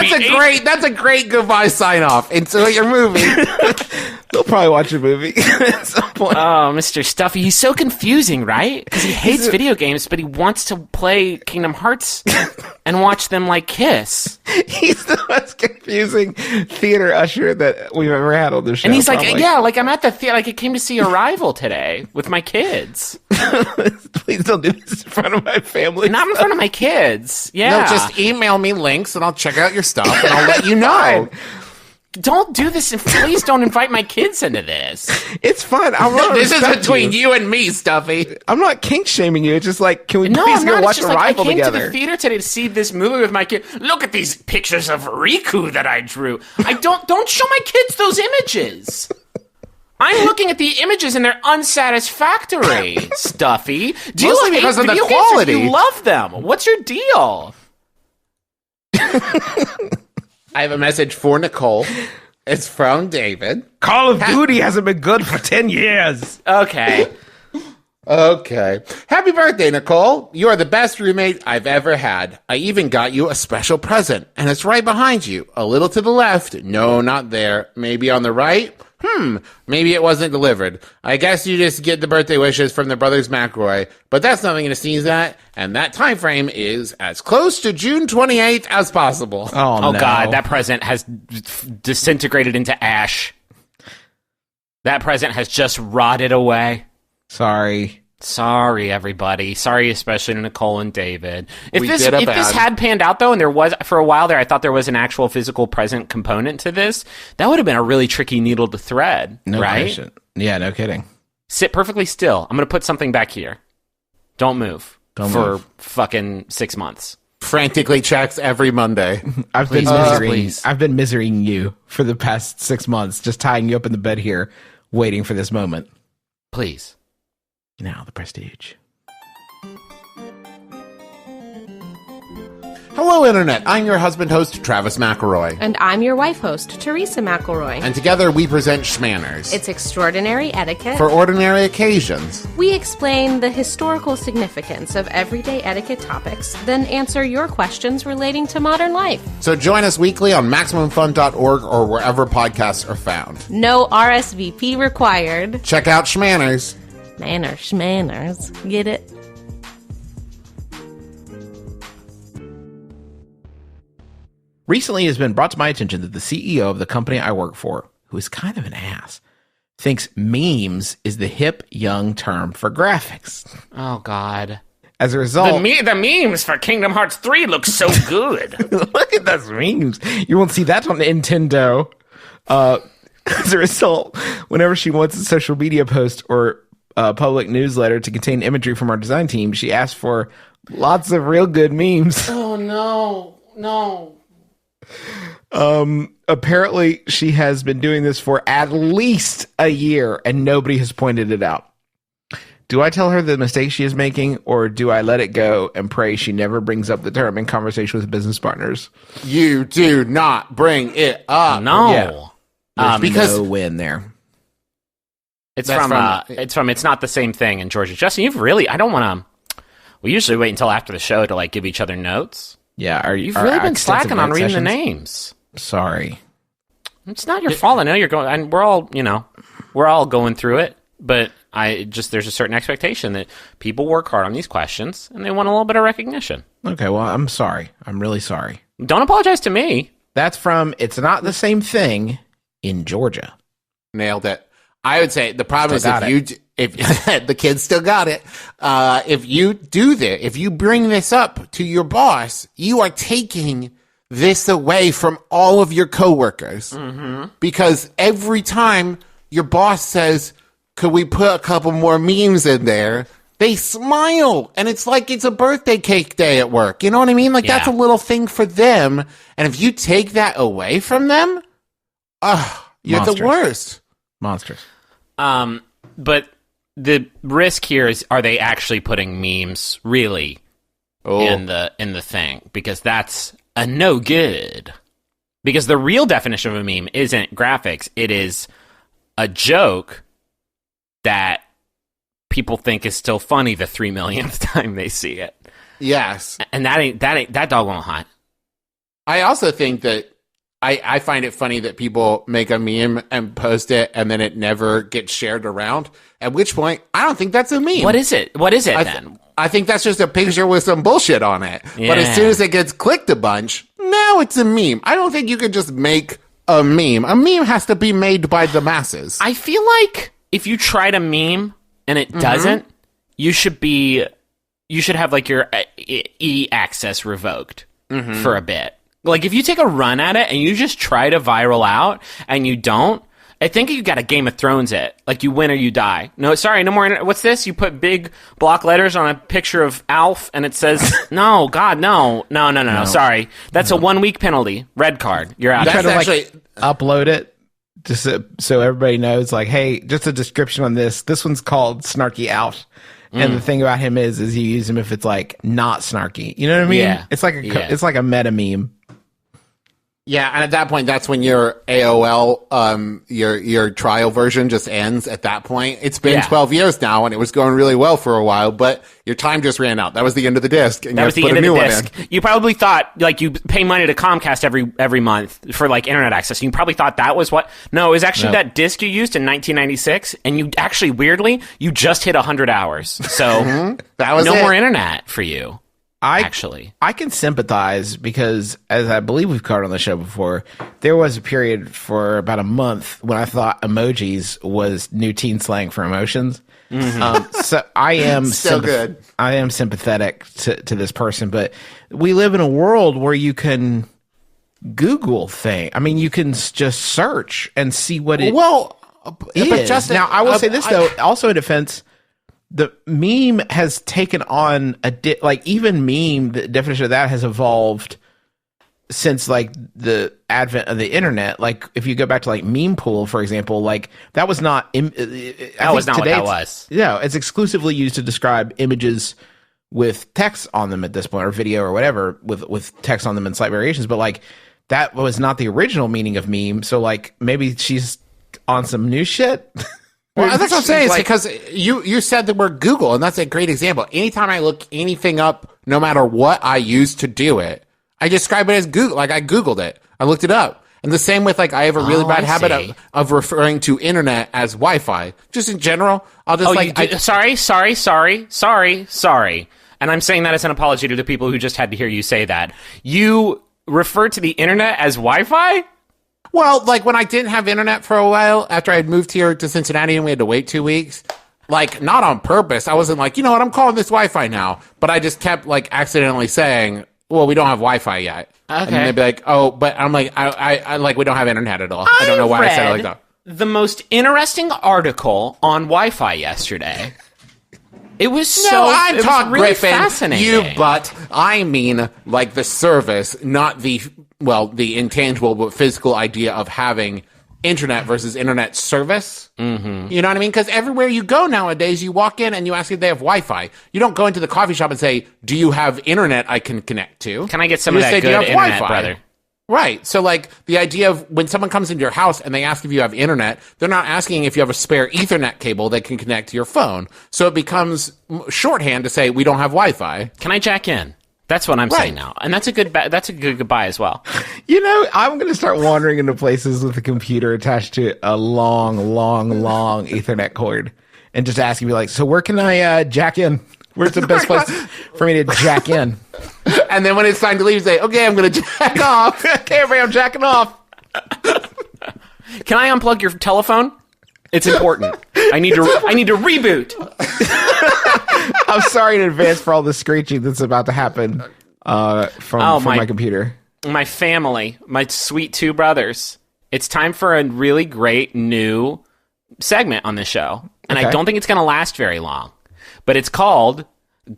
that's a great goodbye sign off. Enjoy your movie. They'll probably watch a movie at some point. Oh, Mr. Stuffy, he's so confusing, right? Because he hates video games, but he wants to play Kingdom Hearts and watch them, like, kiss. He's the most confusing theater usher that we've ever had on the show. And he's probably. like, yeah, like, I'm at the theater, like, I came to see Arrival today with my kids. Please don't do this in front of my family. Not in front of my kids. Yeah. No, just email me links and I'll check out your stuff and I'll let you know. Fine. Don't do this, and please don't invite my kids into this. It's fine. This is between you and me, Stuffy. I'm not kink shaming you. It's just like, can we No, please I'm go not. watch It's just like, I Arrival came together? to the theater today to see this movie with my kid. Look at these pictures of Riku that I drew. Don't show my kids those images. I'm looking at the images and they're unsatisfactory, Stuffy. Do Mostly you hate because of the video games or quality. do you love them? What's your deal? I have a message for Nicole. It's from David. Call of Duty hasn't been good for 10 years. Okay. Okay. Happy birthday, Nicole. You are the best roommate I've ever had. I even got you a special present, and it's right behind you. A little to the left. No, not there. Maybe on the right? Maybe it wasn't delivered. I guess you just get the birthday wishes from the brothers McElroy, but that's nothing to sneeze at, and that time frame is as close to June 28th as possible. Oh, no. God, that present has disintegrated into ash. That present has just rotted away. Sorry, everybody. Sorry, especially to Nicole and David. If this had panned out, though, and there was, for a while there, I thought there was an actual physical present component to this, that would have been a really tricky needle to thread, No right? question. Yeah, no kidding. Sit perfectly still. I'm going to put something back here. Don't move. For fucking 6 months. Frantically checks every Monday. I've been please. miserying you for the past 6 months, just tying you up in the bed here, waiting for this moment. Please. Now, the prestige. Hello, Internet. I'm your husband host, Travis McElroy. And I'm your wife host, Teresa McElroy. And together we present Schmanners. It's extraordinary etiquette. For ordinary occasions. We explain the historical significance of everyday etiquette topics, then answer your questions relating to modern life. So join us weekly on MaximumFun.org or wherever podcasts are found. No RSVP required. Check out Schmanners. Schmanners. Get it? Recently, it has been brought to my attention that the CEO of the company I work for, who is kind of an ass, thinks memes is the hip, young term for graphics. Oh, God. As a result... The memes for Kingdom Hearts 3 look so good. Look at those memes. You won't see that on Nintendo. As a result, whenever she wants a social media post or a public newsletter to contain imagery from our design team, she asks for lots of real good memes. Oh, no. Apparently, she has been doing this for at least a year, and nobody has pointed it out. Do I tell her the mistake she is making, or do I let it go and pray she never brings up the term in conversation with business partners? You do not bring it up. No. Yeah. There's because- no win there. It's That's from It's Not the Same Thing in Georgia. Justin, you've really, I don't want to, we usually wait until after the show to, like, give each other notes. Yeah, You've really been slacking on reading the names. Sorry. It's not your fault. I know you're going, and we're all going through it, but there's a certain expectation that people work hard on these questions and they want a little bit of recognition. Okay, well, I'm sorry. I'm really sorry. Don't apologize to me. That's from It's Not the Same Thing in Georgia. Nailed it. I would say the problem Still is if the kids still got it, if you do that, if you bring this up to your boss, you are taking this away from all of your coworkers. Mm-hmm. Because every time your boss says, could we put a couple more memes in there? They smile, and it's like it's a birthday cake day at work. You know what I mean? Like, that's a little thing for them. And if you take that away from them, you're Monsters. the worst. Monsters. But the risk here is, are they actually putting memes really in the thing? Because that's a no good. Because the real definition of a meme isn't graphics. It is a joke that people think is still funny the 3 millionth time they see it. Yes. And that dog won't hunt. I also think that I find it funny that people make a meme and post it and then it never gets shared around. At which point, I don't think that's a meme. What is it? What is it then? I think that's just a picture with some bullshit on it. Yeah. But as soon as it gets clicked a bunch, now it's a meme. I don't think you can just make a meme. A meme has to be made by the masses. I feel like if you try to meme and it doesn't, you should have like your e-access revoked for a bit. Like if you take a run at it and you just try to viral out and you don't, I think you got a Game of Thrones it. Like you win or you die. No, sorry, no more. What's this? You put big block letters on a picture of Alf and it says, no, God, no. Sorry. That's a 1 week penalty. Red card. You're out. Try to actually- upload it just so everybody knows, like, hey, just a description on this. This one's called Snarky Alf. And the thing about him is you use him if it's like not snarky. You know what I mean? Yeah. It's like it's like a meta meme. Yeah, and at that point, that's when your AOL, your trial version just ends at that point. It's been 12 years now, and it was going really well for a while, but your time just ran out. That was the end of the disc. And That you was have to the put end a of new the one disc. in. You probably thought, like, you pay money to Comcast every month for, like, internet access. You probably thought that was what... No, it was actually that disc you used in 1996, and you actually, weirdly, you just hit 100 hours. So, That was no it. more internet for you, actually. I can sympathize because, as I believe we've covered on the show before, there was a period for about a month when I thought emojis was new teen slang for emotions. So I am Still good. I am sympathetic to this person, but we live in a world where you can Google thing. I mean, you can just search and see what it Well, is. but Justin, Now, I will say this though, also in defense. The meme has taken on even meme, the definition of that has evolved since like the advent of the internet. Like if you go back to like meme pool, for example, like that was not, That was not what that was. No, it's exclusively used to describe images with text on them at this point, or video or whatever with text on them and slight variations. But like that was not the original meaning of meme. So like maybe she's on some new shit. Well, that's what I'm saying. It's Like- because you said the word Google, and that's a great example. Anytime I look anything up, no matter what I use to do it, I describe it as Google. Like I Googled it. I looked it up. And the same with like, I have a really bad I habit see. of referring to internet as Wi-Fi. Just in general, I'll just Sorry. And I'm saying that as an apology to the people who just had to hear you say that. You refer to the internet as Wi-Fi? well, like when I didn't have internet for a while after I had moved here to Cincinnati and we had to wait 2 weeks, like not on purpose. I wasn't like, you know what, I'm calling this Wi-Fi now. But I just kept like accidentally saying, well, we don't have Wi-Fi yet. And then they'd be like, oh, but I'm like, I like, we don't have internet at all. I don't know why I said it like that. The most interesting article on Wi-Fi yesterday. It was No, I'm it was talking really Griffin. fascinating. But I mean like the service, not the intangible but physical idea of having internet versus internet service. Mm-hmm. You know what I mean? Because everywhere you go nowadays, you walk in and you ask if they have Wi-Fi. You don't go into the coffee shop and say, "Do you have internet I can connect to?" Can I get some You of just that say, "Do you good have internet, Wi-Fi?" brother? Right. So, like, the idea of when someone comes into your house and they ask if you have internet, they're not asking if you have a spare Ethernet cable that can connect to your phone. So it becomes shorthand to say, we don't have Wi-Fi. Can I jack in? That's what I'm saying now, and that's a good goodbye as well. You know, I'm going to start wandering into places with a computer attached to a long Ethernet cord and just asking me like, so where can I jack in? Where's the best place for me to jack in? And then when it's time to leave, you say, okay, I'm going to jack off. Okay, everybody, I'm jacking off. Can I unplug your telephone? It's important. I need to reboot. I'm sorry in advance for all the screeching that's about to happen from my computer. My family, my sweet two brothers. It's time for a really great new segment on the show. And I Okay. don't think it's going to last very long. But it's called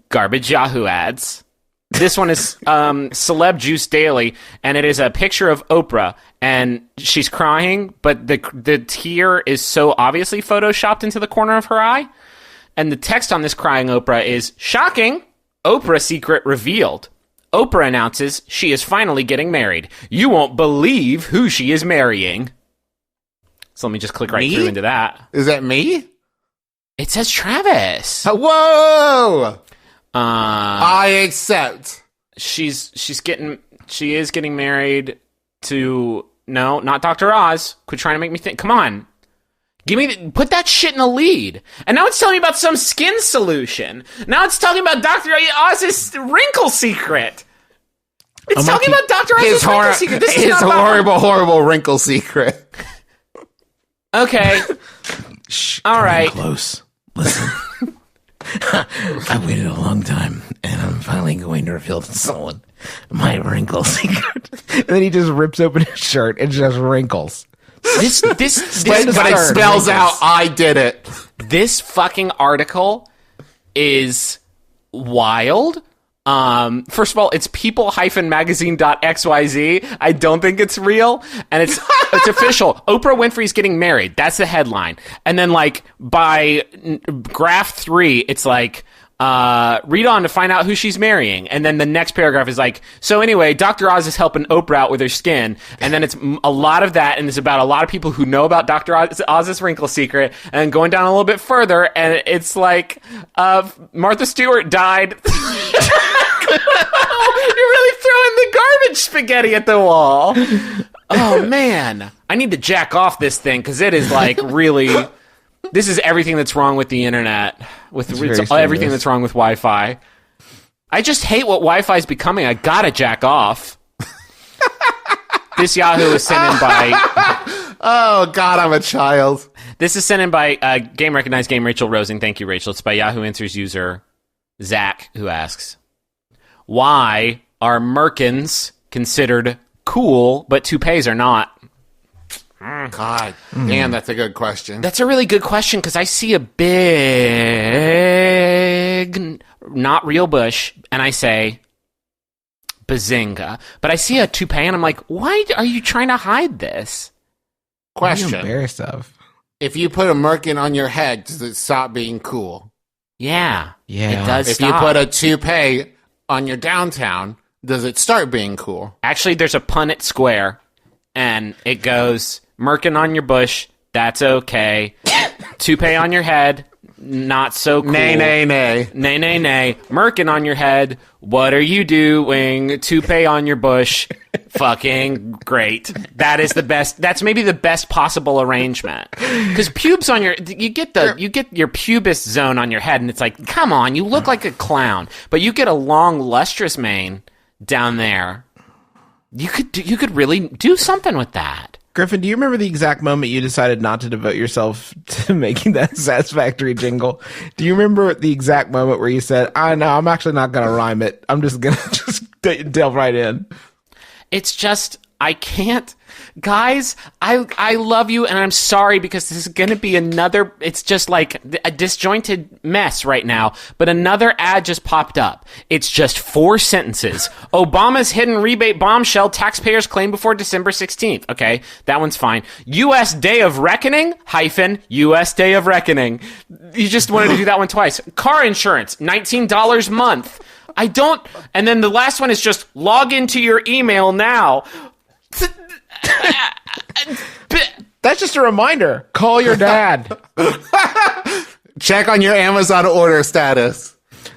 Garbage Yahoo Ads. This one is Celeb Juice Daily, and it is a picture of Oprah, and she's crying, but the tear is so obviously photoshopped into the corner of her eye. And the text on this crying Oprah is, "Shocking! Oprah secret revealed. Oprah announces she is finally getting married. You won't believe who she is marrying." So let me just click right Me? through into that. Is that me? It says Travis. Whoa! I accept. She's getting She is getting married to... No, not Dr. Oz. Quit trying to make me think. Come on. Put that shit in the lead. And now it's telling me about some skin solution. Now it's talking about Dr. Oz's wrinkle secret. It's talking about Dr. Oz's wrinkle secret. This is his not about horrible wrinkle secret. Okay. Shh, all right. Close. Listen. I waited a long time, and I'm finally going to reveal to someone my wrinkle secret. And then he just rips open his shirt and just wrinkles. This But it spells out, I did it. This fucking article is wild. First of all, it's people-magazine.xyz. I don't think it's real. And it's official. Oprah Winfrey's getting married. That's the headline. And then, like, by graph 3, it's like, read on to find out who she's marrying. And then the next paragraph is like, so anyway, Dr. Oz is helping Oprah out with her skin. And then it's a lot of that, and it's about a lot of people who know about Dr. Oz's wrinkle secret. And then going down a little bit further, and it's like, Martha Stewart died. You're really throwing the garbage spaghetti at the wall. Oh, man. I need to jack off this thing, because it is, like, really... This is everything that's wrong with the internet. It's everything that's wrong with Wi-Fi. I just hate what Wi-Fi is becoming. I gotta jack off. This Yahoo is sent in by... Oh, God, I'm a child. This is sent in by Game Recognized Game Rachel Rosing. Thank you, Rachel. It's by Yahoo Answers user Zach, who asks, why are Merkins considered cool, but toupees are not? God, damn, that's a good question. That's a really good question, because I see a big, not real bush, and I say, bazinga. But I see a toupee, and I'm like, why are you trying to hide this? Question. What are you embarrassed of? If you put a merkin on your head, does it stop being cool? Yeah. Yeah. It does If stop. you put a toupee on your downtown, does it start being cool? Actually, there's a Punnett square, and it goes... Merkin on your bush, that's okay. Toupee on your head, not so cool. Nay, nay, nay. Nay, nay, nay. Merkin on your head, what are you doing? Toupee on your bush, fucking great. That is the best. That's maybe the best possible arrangement. Because pubes on you get your pubis zone on your head, and it's like, come on, you look like a clown. But you get a long, lustrous mane down there. You could really do something with that. Griffin, do you remember the exact moment you decided not to devote yourself to making that Satisfactory jingle? Do you remember the exact moment where you said, I know, I'm actually not going to rhyme it. I'm just going to delve right in. It's just, I can't. Guys, I love you, and I'm sorry, because this is going to be another, it's just like a disjointed mess right now, but another ad just popped up. It's just 4 sentences. Obama's hidden rebate bombshell, taxpayers claim before December 16th. Okay, that one's fine. U.S. Day of Reckoning, U.S. Day of Reckoning. You just wanted to do that one twice. Car insurance, $19 a month. I don't, and then the last one is just log into your email now. That's just a reminder. Call your dad. Check on your Amazon order status.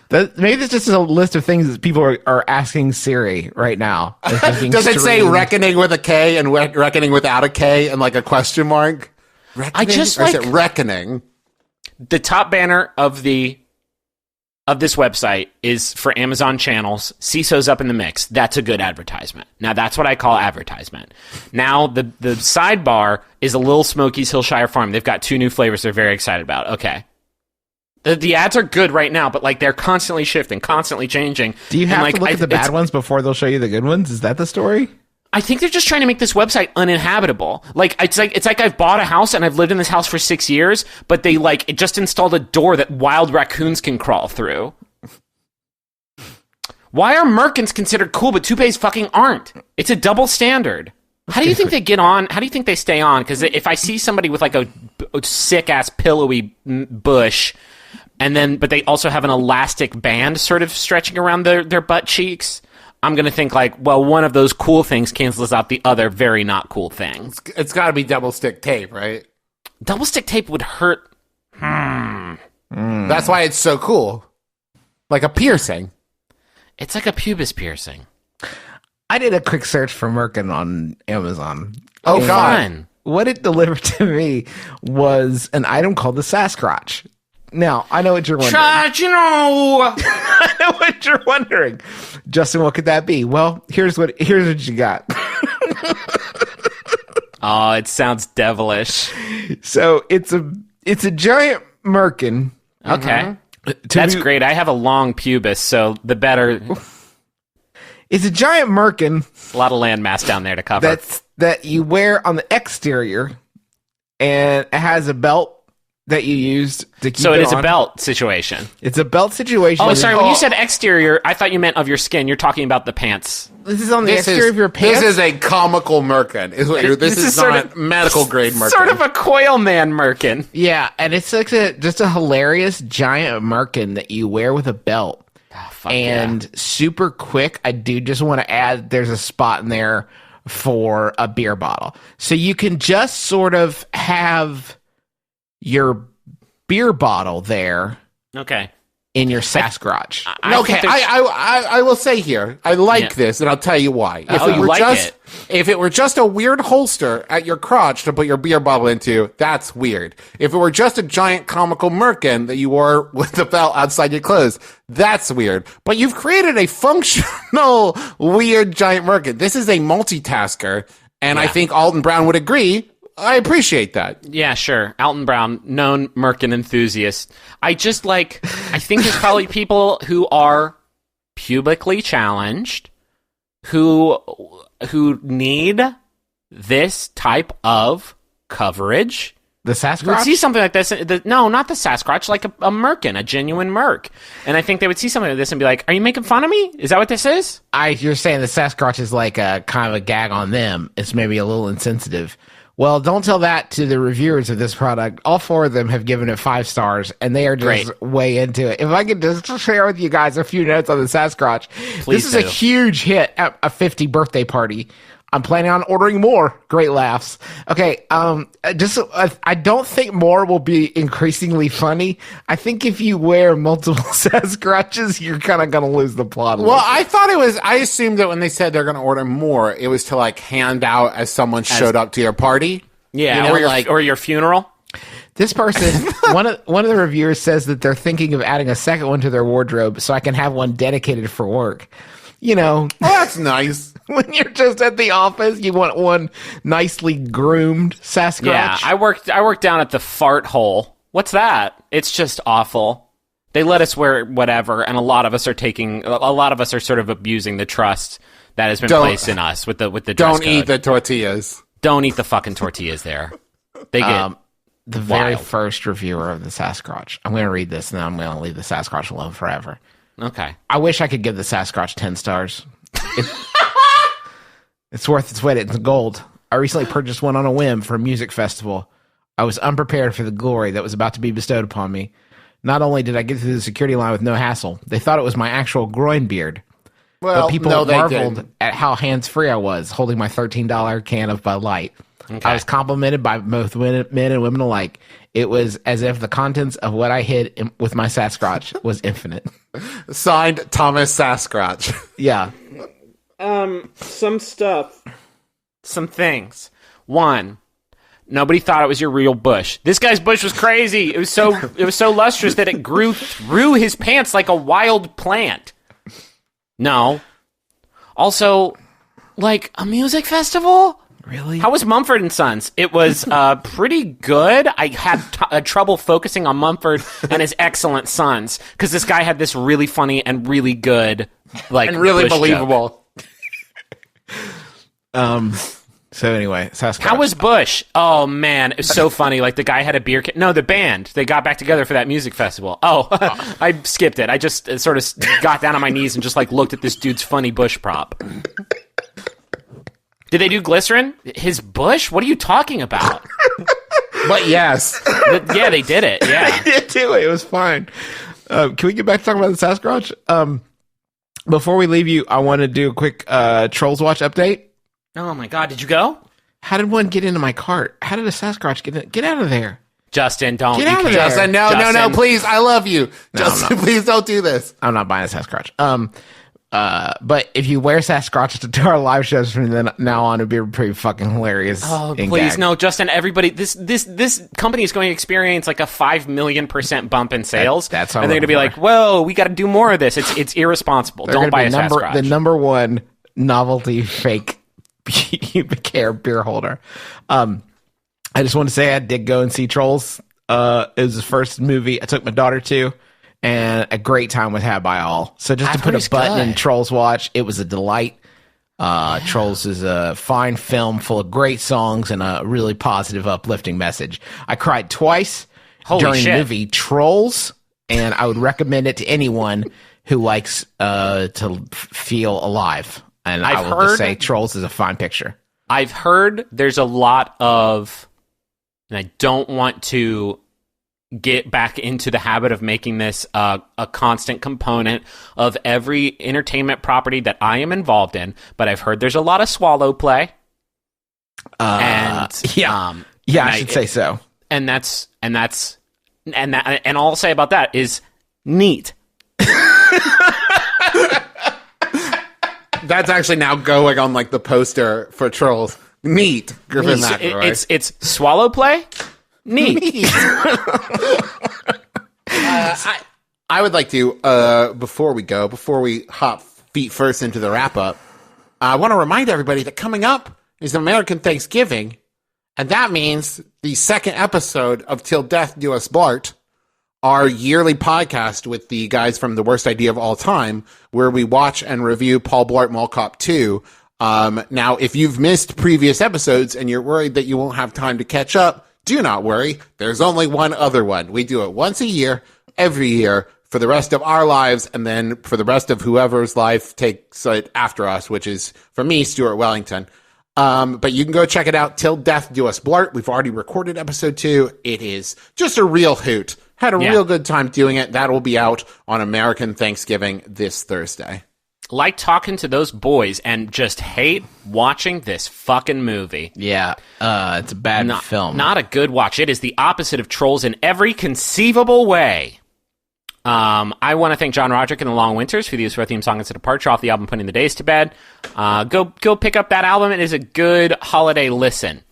Maybe this just is a list of things that people are asking Siri right now. Does it say reckoning with a K and reckoning without a K and like a question mark? Reckoning? I just or is like it reckoning? The top banner of this website is for Amazon channels. CISO's up in the mix. That's a good advertisement. Now, that's what I call advertisement. Now, the sidebar is a Little Smokies Hillshire Farm. They've got 2 new flavors they're very excited about. Okay. The ads are good right now, but like they're constantly shifting, constantly changing. Do you have to look at the bad ones before they'll show you the good ones? Is that the story? I think they're just trying to make this website uninhabitable. It's like I've bought a house and I've lived in this house for 6 years, but they it just installed a door that wild raccoons can crawl through. Why are Merkins considered cool, but toupees fucking aren't? It's a double standard. How do you think they get on? How do you think they stay on? Because if I see somebody with like a sick ass pillowy bush, but they also have an elastic band sort of stretching around their butt cheeks, I'm going to think like, well, one of those cool things cancels out the other very not cool thing. It's got to be double stick tape, right? Double stick tape would hurt. That's why it's so cool. Like a piercing. It's like a pubis piercing. I did a quick search for Merkin on Amazon. Oh, And Fun. What it delivered to me was an item called the Sasquatch. Now, I know what you're wondering. I know what you're wondering. Justin, what could that be? Well, here's what you got. Oh, it sounds devilish. So it's a giant Merkin. Okay. To That's be- great. I have a long pubis, so the better. It's a giant Merkin A lot of landmass down there to cover. that you wear on the exterior, and it has a belt that you used to keep So it is on. a belt situation. It's a belt situation. Oh, sorry. When you said exterior, I thought you meant of your skin. You're talking about the pants. This is on the This exterior of your pants. is a comical Merkin. This is sort not of- medical grade Merkin. Sort of a coil man Merkin. Yeah, and it's like just a hilarious giant Merkin that you wear with a belt. Fuck And super quick, I do just want to add there's a spot in there for a beer bottle. So you can just sort of have your beer bottle there yeah. Okay. in your Sasquatch. Okay, I will say here, I like Yeah. this, and I'll tell you why. Oh, you like it. If it were just a weird holster at your crotch to put your beer bottle into, that's weird. If it were just a giant comical Merkin that you wore with the belt outside your clothes, that's weird. But you've created a functional, weird giant Merkin. This is a multitasker, and I think Alton Brown would agree. I appreciate that. Yeah, sure. Alton Brown, known Merkin enthusiast. I think there's probably people who are pubically challenged who need this type of coverage. The Who would Sasquatch? see something like this. No, not the Sasquatch, like a Merkin, a genuine Merc. And I think they would see something like this and be like, are you making fun of me? Is that what this is? You're saying the Sasquatch is like a kind of a gag on them. It's maybe a little insensitive. Well, don't tell that to the reviewers of this product. All 4 of them have given it 5 stars, and they are just way into it. If I could just share with you guys a few notes on the Sasquatch. Please This is a do. huge hit at a 50 birthday party. I'm planning on ordering more. Great laughs. Okay, I don't think more will be increasingly funny. I think if you wear multiple Sasquatches, you're kind of going to lose the plot. a Well, little. I assumed that when they said they're going to order more, it was to like hand out as someone showed up to your party. Yeah, You know, or your funeral. This person, one of the reviewers says that they're thinking of adding a second one to their wardrobe so I can have one dedicated for work. You know, Well, that's nice. when you're just at the office, you want one nicely groomed Sasquatch. Yeah, I worked down at the fart hole. What's that? It's just awful. They let us wear whatever, and a lot of us are sort of abusing the trust that has been placed in us with the dress Don't code. eat the tortillas. Don't eat the fucking tortillas there. They get The very Wild. first reviewer of the Sasquatch. I'm going to read this, and then I'm going to leave the Sasquatch alone forever. okay. I wish I could give the Sasquatch 10 stars. It's worth its weight in gold. I recently purchased one on a whim for a music festival. I was unprepared for the glory that was about to be bestowed upon me. Not only did I get through the security line with no hassle, they thought it was my actual groin beard. Well, But people no, they marveled didn't. at how hands-free I was, holding my $13 can of Bud Light. I was complimented by both men and women alike. It was as if the contents of what I hid with my Sasquatch was infinite. Signed, Thomas Sasquatch. Yeah. Some things. One, nobody thought it was your real bush. This guy's bush was crazy. It was so lustrous that it grew through his pants like a wild plant. No. Also, like a music festival? Really? How was Mumford and Sons? It was pretty good. I had trouble focusing on Mumford and his excellent sons because this guy had this really funny and really good, like, And really bush joke. believable. So anyway, Sasquatch. How was Bush? Oh man, it was so funny. Like the guy had a beer can. No, the band. They got back together for that music festival. Oh, I skipped it. I just sort of got down on my knees and just like looked at this dude's funny Bush prop. Did they do glycerin? His bush? What are you talking about? But yes. Yeah, they did it. Yeah. did too. It was fine. Can we get back to talking about the Sasquatch? Before we leave you, I want to do a quick Trolls Watch update. Oh my god, did you go? How did one get into my cart? How did a Sasquatch get in? Get out of there. Justin, don't. Get you out of can't. there. Justin, no, Justin. please. I love you. Justin, please don't do this. I'm not buying a Sasquatch. But if you wear Sasquatch to our live shows from then now on, it'd be pretty fucking hilarious. Oh, and please, gag. no, Justin, everybody, this company is going to experience like a 5 million% bump in sales. That's how and they're going to be like, whoa, we got to do more of this. It's irresponsible. They're Don't gonna buy be a Sasquatch. the number one novelty fake care beer holder. I just want to say I did go and see Trolls. It was the first movie I took my daughter to, and a great time was had by all. So just to put a button in Trolls Watch, it was a delight. Trolls is a fine film full of great songs and a really positive, uplifting message. I cried twice during the movie Trolls, and I would recommend it to anyone who likes to feel alive. And I will just say Trolls is a fine picture. I've heard there's a lot of, and I don't want to get back into the habit of making this a constant component of every entertainment property that I am involved in, but I've heard there's a lot of swallow play. I should say so. And all I'll say about that is neat. That's actually now going on like the poster for Trolls. Neat. Griffin McElroy. It's swallow play. Neat. I would like to, before we hop feet first into the wrap up, I want to remind everybody that coming up is American Thanksgiving, and that means the second episode of Till Death Do Us Blart, our yearly podcast with the guys from The Worst Idea of All Time, where we watch and review Paul Blart Mall Cop 2. Now, if you've missed previous episodes and you're worried that you won't have time to catch up, do not worry. There's only one other one. We do it once a year, every year, for the rest of our lives, and then for the rest of whoever's life takes it after us, which is, for me, Stuart Wellington. But you can go check it out, Till Death Do Us Blart. We've already recorded episode 2. It is just a real hoot. Had a real good time doing it. That will be out on American Thanksgiving this Thursday. Like talking to those boys and just hate watching this fucking movie. Yeah, it's a bad film. Not a good watch. It is the opposite of Trolls in every conceivable way. I want to thank John Roderick and the Long Winters for the use of our theme song It's a Departure off the album Putting the Days to Bed. Go pick up that album. It is a good holiday listen.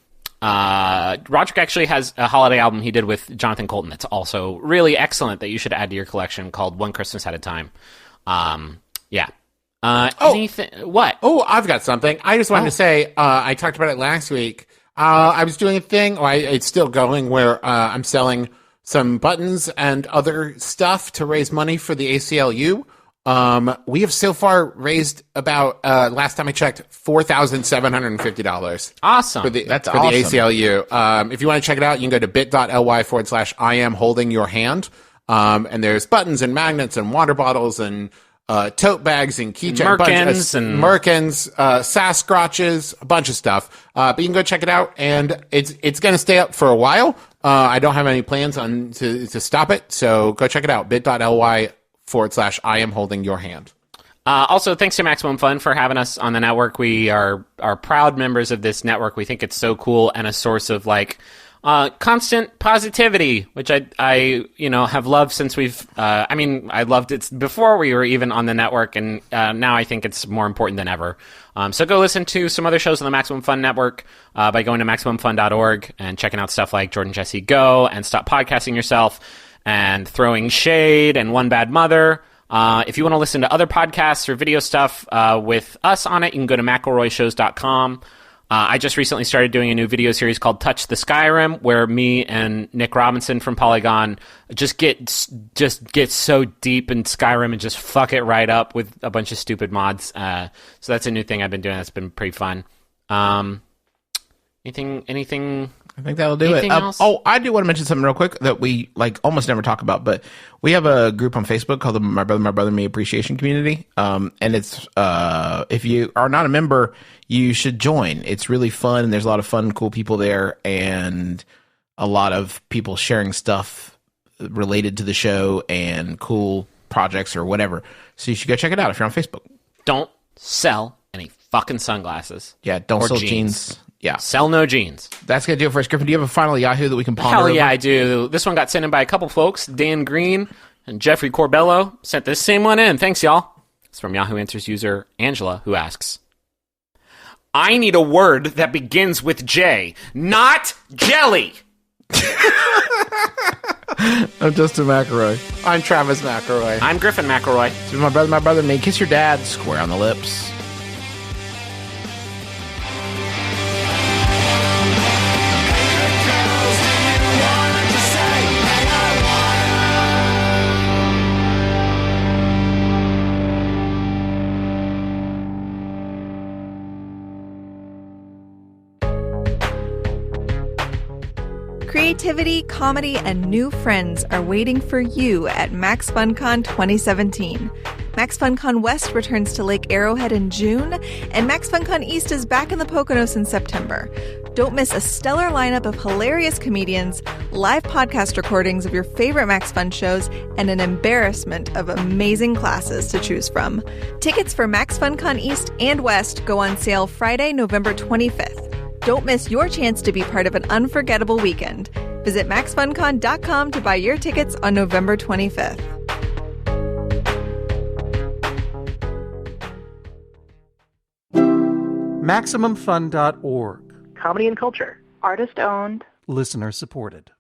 Roderick actually has a holiday album he did with Jonathan Colton that's also really excellent that you should add to your collection called One Christmas at a Time. Yeah. Anything? What? Oh, I've got something. I just wanted to say, I talked about it last week. I was doing a thing, it's still going, where I'm selling some buttons and other stuff to raise money for the ACLU. We have so far raised about, last time I checked, $4,750. Awesome. That's for awesome. the ACLU. If you want to check it out, you can go to bit.ly/I am holding your hand. And there's buttons and magnets and water bottles and tote bags and keychains, Merkins, Sasquatches, a bunch of stuff. But you can go check it out, and it's going to stay up for a while. I don't have any plans to stop it, so go check it out. bit.ly/I am holding your hand. Also, thanks to Maximum Fun for having us on the network. We are proud members of this network. We think it's so cool and a source of constant positivity, which I have loved since we've. I loved it before we were even on the network, and now I think it's more important than ever. So go listen to some other shows on the Maximum Fun network by going to maximumfun.org and checking out stuff like Jordan Jesse Go and Stop Podcasting Yourself and Throwing Shade and One Bad Mother. If you want to listen to other podcasts or video stuff with us on it, you can go to McElroyshows.com. I just recently started doing a new video series called Touch the Skyrim, where me and Nick Robinson from Polygon just get so deep in Skyrim and just fuck it right up with a bunch of stupid mods. So that's a new thing I've been doing. That's been pretty fun. Anything? I think that'll do it. Else? I do want to mention something real quick that we almost never talk about, but we have a group on Facebook called the My Brother, Me Appreciation Community. And it's if you are not a member, you should join. It's really fun, and there's a lot of fun, cool people there, and a lot of people sharing stuff related to the show and cool projects or whatever. So you should go check it out if you're on Facebook. Don't sell any fucking sunglasses. Yeah, don't sell jeans. Yeah. Sell no jeans. That's going to do it for us. Griffin, do you have a final Yahoo that we can ponder Hell yeah, over? I do. This one got sent in by a couple folks. Dan Green and Jeffrey Corbello sent this same one in. Thanks, y'all. It's from Yahoo Answers user Angela, who asks, I need a word that begins with J, not jelly. I'm Justin McElroy. I'm Travis McElroy. I'm Griffin McElroy. This is my brother, and me. Kiss your dad square on the lips. Creativity, comedy, and new friends are waiting for you at Max FunCon 2017. Max FunCon West returns to Lake Arrowhead in June, and Max FunCon East is back in the Poconos in September. Don't miss a stellar lineup of hilarious comedians, live podcast recordings of your favorite Max Fun shows, and an embarrassment of amazing classes to choose from. Tickets for Max FunCon East and West go on sale Friday, November 25th. Don't miss your chance to be part of an unforgettable weekend. Visit maxfuncon.com to buy your tickets on November 25th. MaximumFun.org. Comedy and culture. Artist owned. Listener supported.